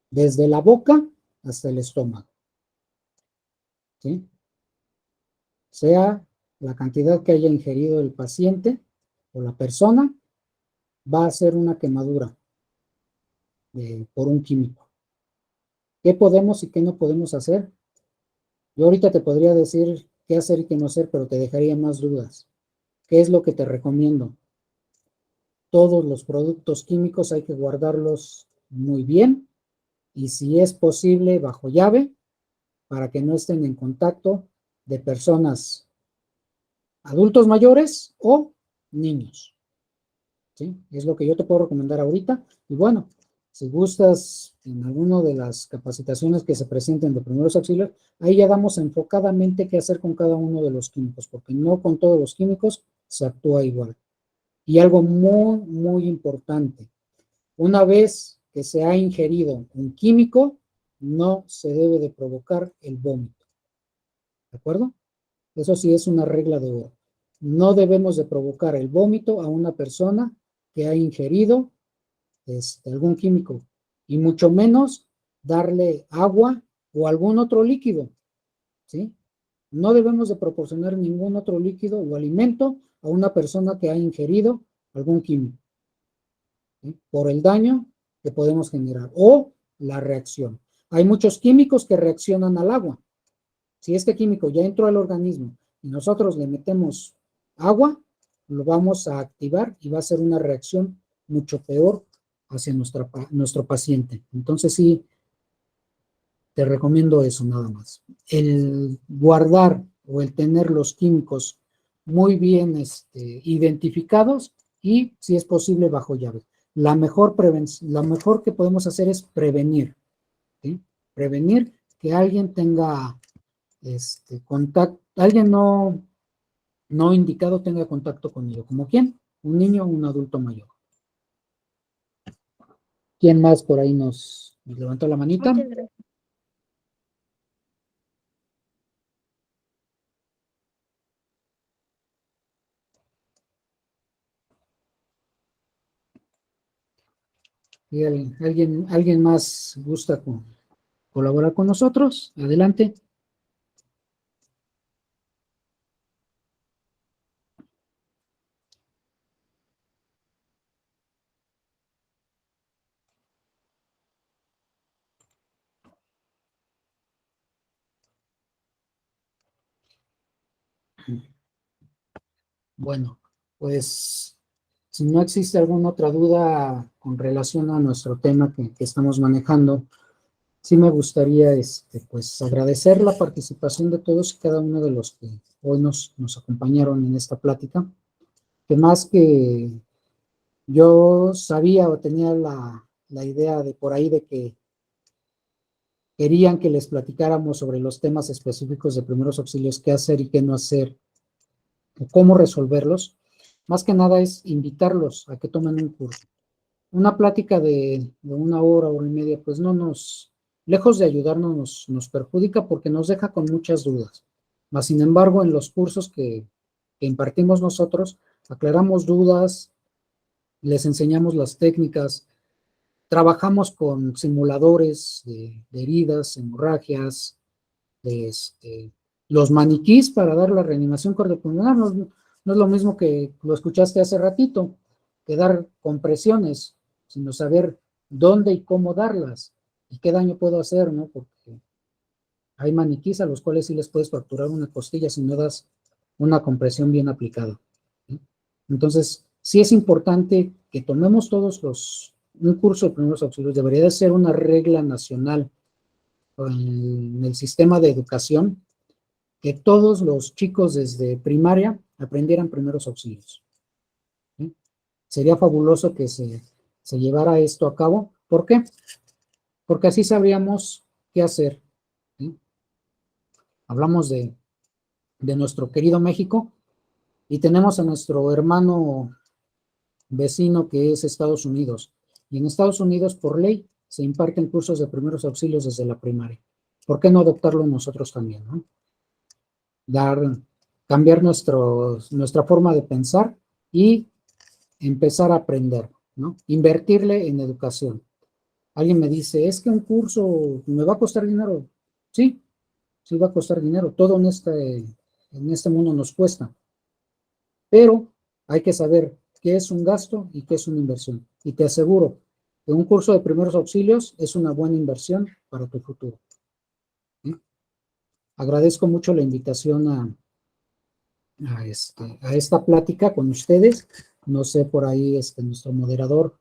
desde la boca hasta el estómago, ¿sí? Sea la cantidad que haya ingerido el paciente o la persona, va a ser una quemadura por un químico. ¿Qué podemos y qué no podemos hacer? Yo ahorita te podría decir qué hacer y qué no hacer, pero te dejaría más dudas. ¿Qué es lo que te recomiendo? Todos los productos químicos hay que guardarlos muy bien, y si es posible bajo llave, para que no estén en contacto de personas, adultos mayores o niños, ¿sí? Es lo que yo te puedo recomendar ahorita. Y bueno, si gustas en alguna de las capacitaciones que se presenten de primeros auxilios, ahí ya damos enfocadamente qué hacer con cada uno de los químicos, porque no con todos los químicos se actúa igual. Y algo muy, muy importante, una vez que se ha ingerido un químico, no se debe de provocar el vómito. ¿De acuerdo? Eso sí es una regla de oro. No debemos de provocar el vómito a una persona que ha ingerido algún químico, y mucho menos darle agua o algún otro líquido, ¿sí? No debemos de proporcionar ningún otro líquido o alimento a una persona que ha ingerido algún químico, ¿sí? Por el daño que podemos generar o la reacción. Hay muchos químicos que reaccionan al agua. Si este químico ya entró al organismo y nosotros le metemos agua, lo vamos a activar y va a ser una reacción mucho peor hacia nuestro paciente. Entonces sí, te recomiendo eso nada más. El guardar o el tener los químicos muy bien identificados y, si es posible, bajo llave. La mejor que podemos hacer es prevenir, ¿sí? Prevenir que alguien tenga contacto, alguien no indicado tenga contacto con ello. ¿Como quién? Un niño o un adulto mayor. ¿Quién más por ahí nos levantó la manita? Muchas gracias. ¿Y alguien más gusta colaborar con nosotros? Adelante. Bueno, pues si no existe alguna otra duda con relación a nuestro tema que estamos manejando, sí me gustaría pues agradecer la participación de todos y cada uno de los que hoy nos acompañaron en esta plática, que más que yo sabía o tenía la idea de por ahí de que querían que les platicáramos sobre los temas específicos de primeros auxilios, qué hacer y qué no hacer, o cómo resolverlos. Más que nada es invitarlos a que tomen un curso. Una plática de una hora y media, pues lejos de ayudarnos, nos perjudica porque nos deja con muchas dudas. Mas, sin embargo, en los cursos que impartimos nosotros, aclaramos dudas, les enseñamos las técnicas, trabajamos con simuladores de heridas, hemorragias, los maniquís para dar la reanimación cardiopulmonar. No es lo mismo que lo escuchaste hace ratito, que dar compresiones, sino saber dónde y cómo darlas y qué daño puedo hacer, ¿no? Porque hay maniquís a los cuales sí les puedes fracturar una costilla si no das una compresión bien aplicada, ¿sí? Entonces, sí es importante que tomemos todos un curso de primeros auxilios. Debería de ser una regla nacional en el sistema de educación, que todos los chicos desde primaria aprendieran primeros auxilios, ¿sí? Sería fabuloso que se llevara esto a cabo. ¿Por qué? Porque así sabríamos qué hacer, ¿sí? Hablamos de nuestro querido México y tenemos a nuestro hermano vecino que es Estados Unidos. Y en Estados Unidos, por ley, se imparten cursos de primeros auxilios desde la primaria. ¿Por qué no adoptarlo nosotros también, no? Cambiar nuestra forma de pensar y empezar a aprender, ¿no? Invertirle en educación. Alguien me dice, es que un curso me va a costar dinero. Sí, sí va a costar dinero. Todo en este mundo nos cuesta. Pero hay que saber qué es un gasto y qué es una inversión. Y te aseguro que un curso de primeros auxilios es una buena inversión para tu futuro, ¿sí? Agradezco mucho la invitación a esta plática con ustedes. No sé, por ahí nuestro moderador.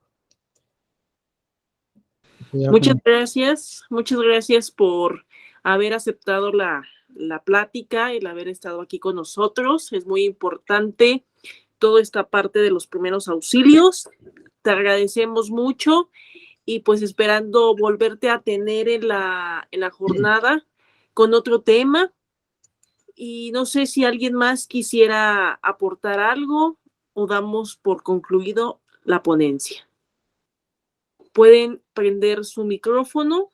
Muchas gracias por haber aceptado la plática, el haber estado aquí con nosotros. Es muy importante toda esta parte de los primeros auxilios. Te agradecemos mucho y pues esperando volverte a tener en la jornada con otro tema. Y no sé si alguien más quisiera aportar algo o damos por concluido la ponencia. Pueden prender su micrófono.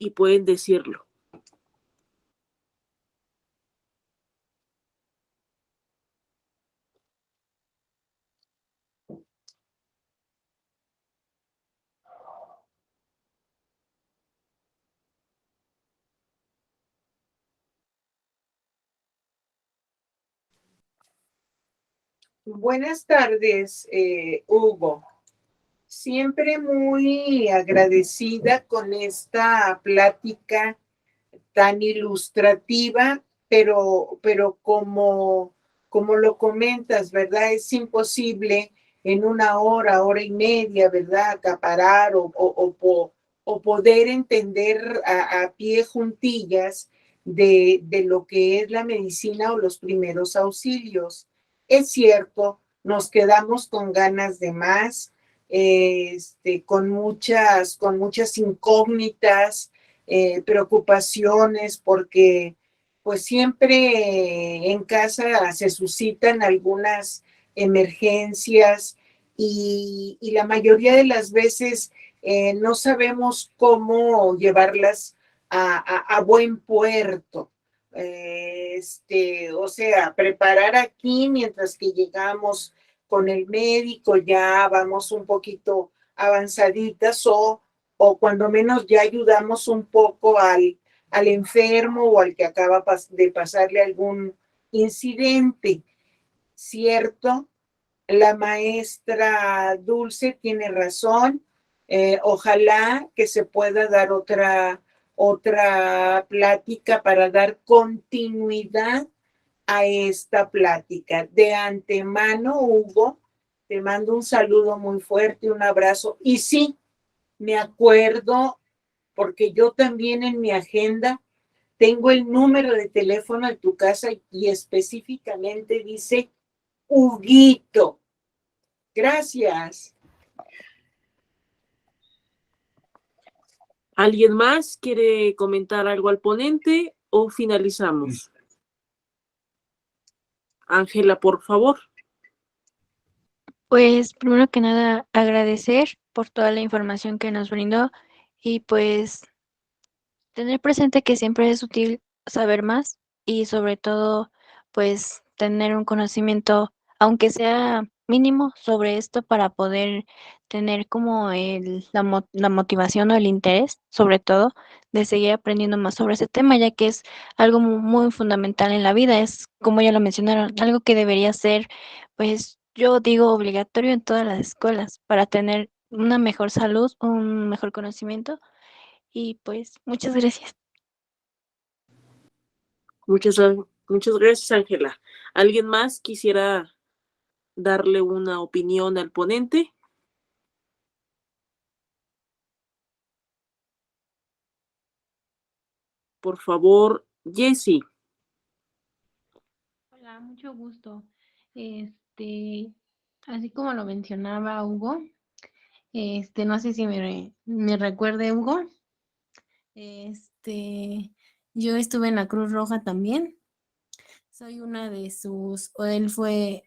y pueden decirlo. Buenas tardes, Hugo. Siempre muy agradecida con esta plática tan ilustrativa, pero como lo comentas, ¿verdad? Es imposible en una hora y media, ¿verdad? Acaparar o poder entender a pie juntillas de lo que es la medicina o los primeros auxilios. Es cierto, nos quedamos con ganas de más, con muchas incógnitas, preocupaciones, porque pues siempre en casa se suscitan algunas emergencias y la mayoría de las veces no sabemos cómo llevarlas a buen puerto. O sea, preparar aquí mientras que llegamos con el médico, ya vamos un poquito avanzaditas o cuando menos ya ayudamos un poco al enfermo o al que acaba de pasarle algún incidente, ¿cierto? La maestra Dulce tiene razón. Ojalá que se pueda dar otra plática para dar continuidad a esta plática. De antemano, Hugo, te mando un saludo muy fuerte, un abrazo. Y sí, me acuerdo, porque yo también en mi agenda tengo el número de teléfono de tu casa y específicamente dice Huguito. Gracias. ¿Alguien más quiere comentar algo al ponente o finalizamos? Ángela, por favor. Pues primero que nada agradecer por toda la información que nos brindó y pues tener presente que siempre es útil saber más y sobre todo pues tener un conocimiento, aunque sea mínimo, sobre esto para poder tener como la motivación o el interés, sobre todo, de seguir aprendiendo más sobre ese tema, ya que es algo muy fundamental en la vida, es como ya lo mencionaron, algo que debería ser, pues yo digo, obligatorio en todas las escuelas para tener una mejor salud, un mejor conocimiento y pues muchas gracias. Muchas gracias, Ángela. ¿Alguien más quisiera darle una opinión al ponente? Por favor, Jessie. Hola, mucho gusto. Así como lo mencionaba Hugo, no sé si me recuerde Hugo. Yo estuve en la Cruz Roja también. Soy una de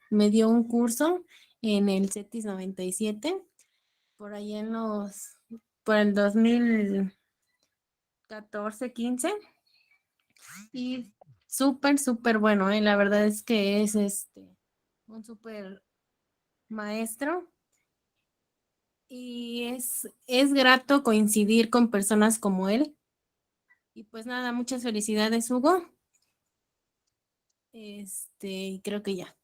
me dio un curso en el CETIS 97, por ahí por el 2014, 15, y súper bueno, la verdad es que es un súper maestro y es grato coincidir con personas como él. Y pues nada, muchas felicidades, Hugo. Creo que ya.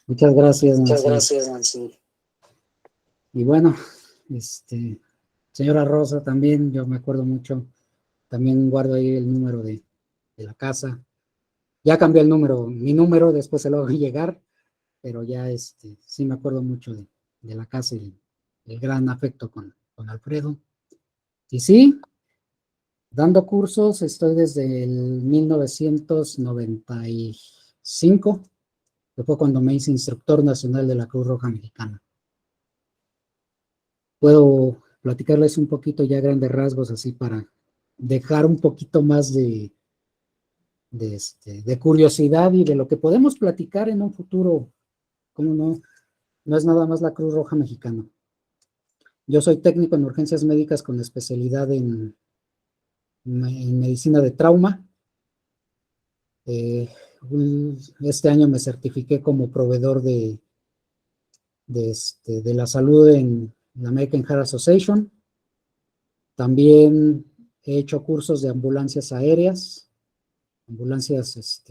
Muchas gracias, Muchas Nancy. gracias, Nancy. Y bueno, señora Rosa, también yo me acuerdo mucho, también guardo ahí el número de la casa. Ya cambié el número, mi número, después se lo hago llegar, pero ya sí me acuerdo mucho de la casa y el gran afecto con Alfredo. Y sí, dando cursos, estoy desde el 1995, que fue cuando me hice instructor nacional de la Cruz Roja Mexicana. Puedo platicarles un poquito ya grandes rasgos así para dejar un poquito más de curiosidad y de lo que podemos platicar en un futuro. ¿Cómo no? No es nada más la Cruz Roja Mexicana. Yo soy técnico en urgencias médicas con especialidad en medicina de trauma. Este año me certifiqué como proveedor de la salud en la American Heart Association. También he hecho cursos de ambulancias aéreas, ambulancias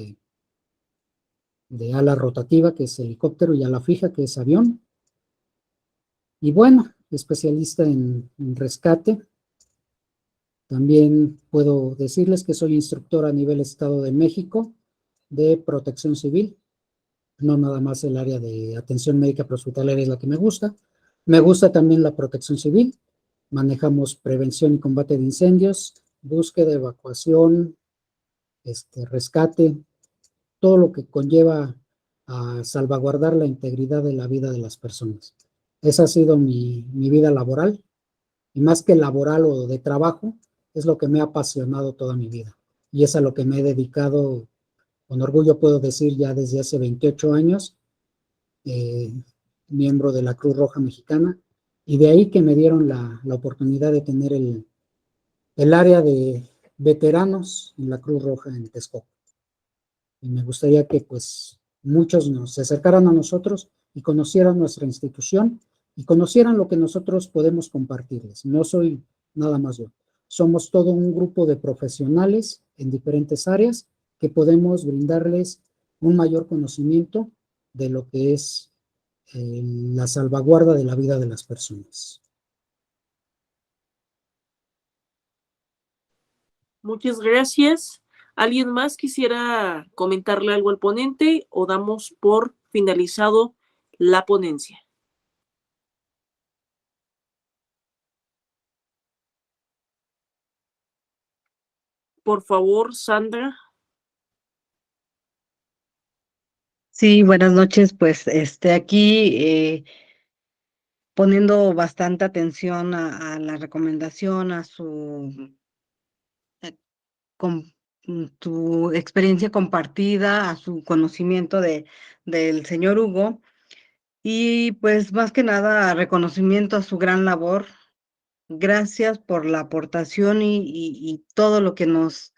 de ala rotativa, que es helicóptero, y ala fija, que es avión. Y bueno, especialista en rescate. También puedo decirles que soy instructor a nivel Estado de México de protección civil. No nada más el área de atención médica prehospitalaria es la que me gusta. Me gusta también la protección civil. Manejamos prevención y combate de incendios, búsqueda, evacuación, rescate, todo lo que conlleva a salvaguardar la integridad de la vida de las personas. Esa ha sido mi vida laboral, y más que laboral o de trabajo, es lo que me ha apasionado toda mi vida. Y es a lo que me he dedicado, con orgullo puedo decir, ya desde hace 28 años, miembro de la Cruz Roja Mexicana, y de ahí que me dieron la oportunidad de tener el área de veteranos en la Cruz Roja en Texcoco. Y me gustaría que pues muchos se acercaran a nosotros y conocieran nuestra institución y conocieran lo que nosotros podemos compartirles. No soy nada más yo. Somos todo un grupo de profesionales en diferentes áreas que podemos brindarles un mayor conocimiento de lo que es la salvaguarda de la vida de las personas. Muchas gracias. ¿Alguien más quisiera comentarle algo al ponente o damos por finalizado la ponencia? Por favor, Sandra. Sí, buenas noches. Pues aquí poniendo bastante atención a la recomendación, a eh, tu experiencia compartida, a su conocimiento del señor Hugo, y pues más que nada reconocimiento a su gran labor. Gracias por la aportación y todo lo que nos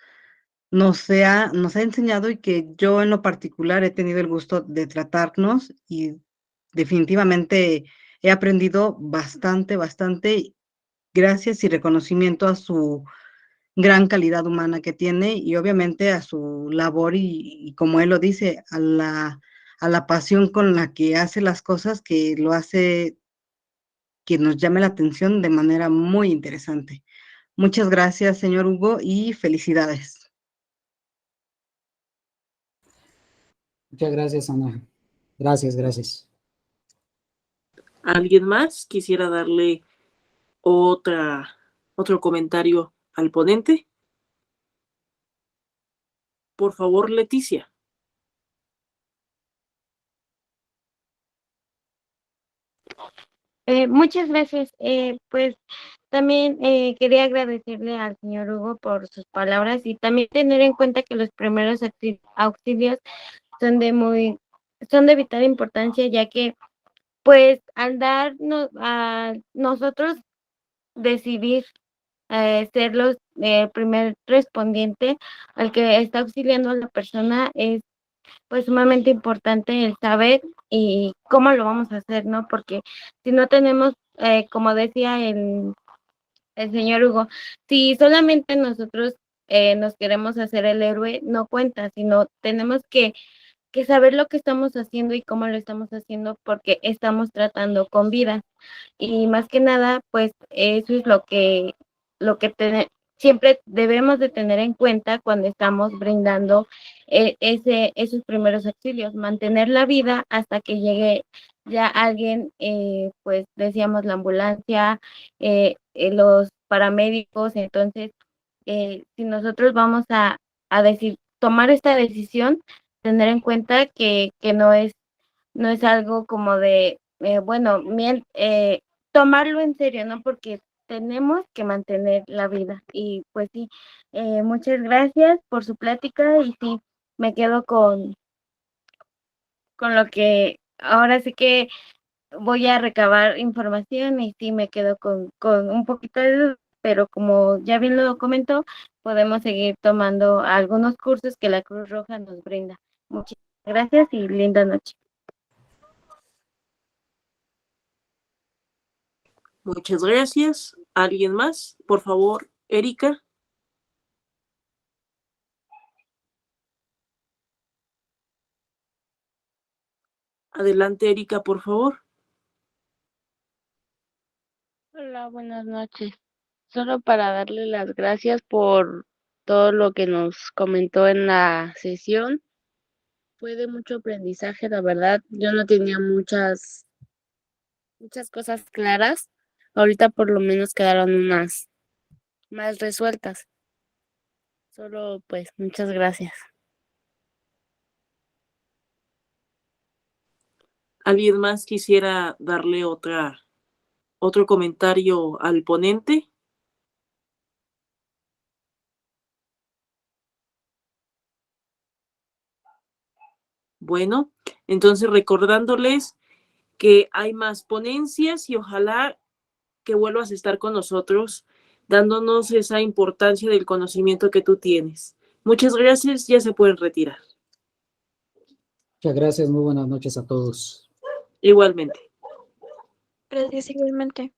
ha enseñado, y que yo en lo particular he tenido el gusto de tratarnos, y definitivamente he aprendido bastante, bastante. Gracias y reconocimiento a su gran calidad humana que tiene, y obviamente a su labor y como él lo dice, a la pasión con la que hace las cosas, que lo hace que nos llame la atención de manera muy interesante. Muchas gracias, señor Hugo, y felicidades. Muchas gracias, Ana. Gracias. ¿Alguien más quisiera darle otro comentario al ponente? Por favor, Leticia. Muchas veces, pues también quería agradecerle al señor Hugo por sus palabras y también tener en cuenta que los primeros auxilios son son de vital importancia, ya que pues al darnos a nosotros decidir ser los primer respondiente al que está auxiliando a la persona, es pues sumamente importante el saber y cómo lo vamos a hacer, ¿no? Porque si no tenemos, como decía el señor Hugo, si solamente nosotros nos queremos hacer el héroe, no cuenta, sino tenemos que saber lo que estamos haciendo y cómo lo estamos haciendo, porque estamos tratando con vida. Y más que nada, pues eso es siempre debemos de tener en cuenta cuando estamos brindando esos primeros auxilios, mantener la vida hasta que llegue ya alguien, pues decíamos la ambulancia, los paramédicos. Entonces, si nosotros vamos a decir, tomar esta decisión, tener en cuenta que no es algo como de, bueno, tomarlo en serio, ¿no? Porque tenemos que mantener la vida. Y pues sí, muchas gracias por su plática y sí, me quedo con lo que ahora sí que voy a recabar información y sí me quedo con un poquito de duda, pero como ya bien lo comentó, podemos seguir tomando algunos cursos que la Cruz Roja nos brinda. Muchas gracias y linda noche. Muchas gracias. ¿Alguien más? Por favor, Erika. Adelante, Erika, por favor. Hola, buenas noches. Solo para darle las gracias por todo lo que nos comentó en la sesión. Fue de mucho aprendizaje, la verdad. Yo no tenía muchas cosas claras. Ahorita por lo menos quedaron unas más resueltas. Solo pues muchas gracias. ¿Alguien más quisiera darle otro comentario al ponente? Bueno, entonces recordándoles que hay más ponencias y ojalá que vuelvas a estar con nosotros dándonos esa importancia del conocimiento que tú tienes. Muchas gracias, ya se pueden retirar. Muchas gracias, muy buenas noches a todos. Igualmente. Gracias igualmente.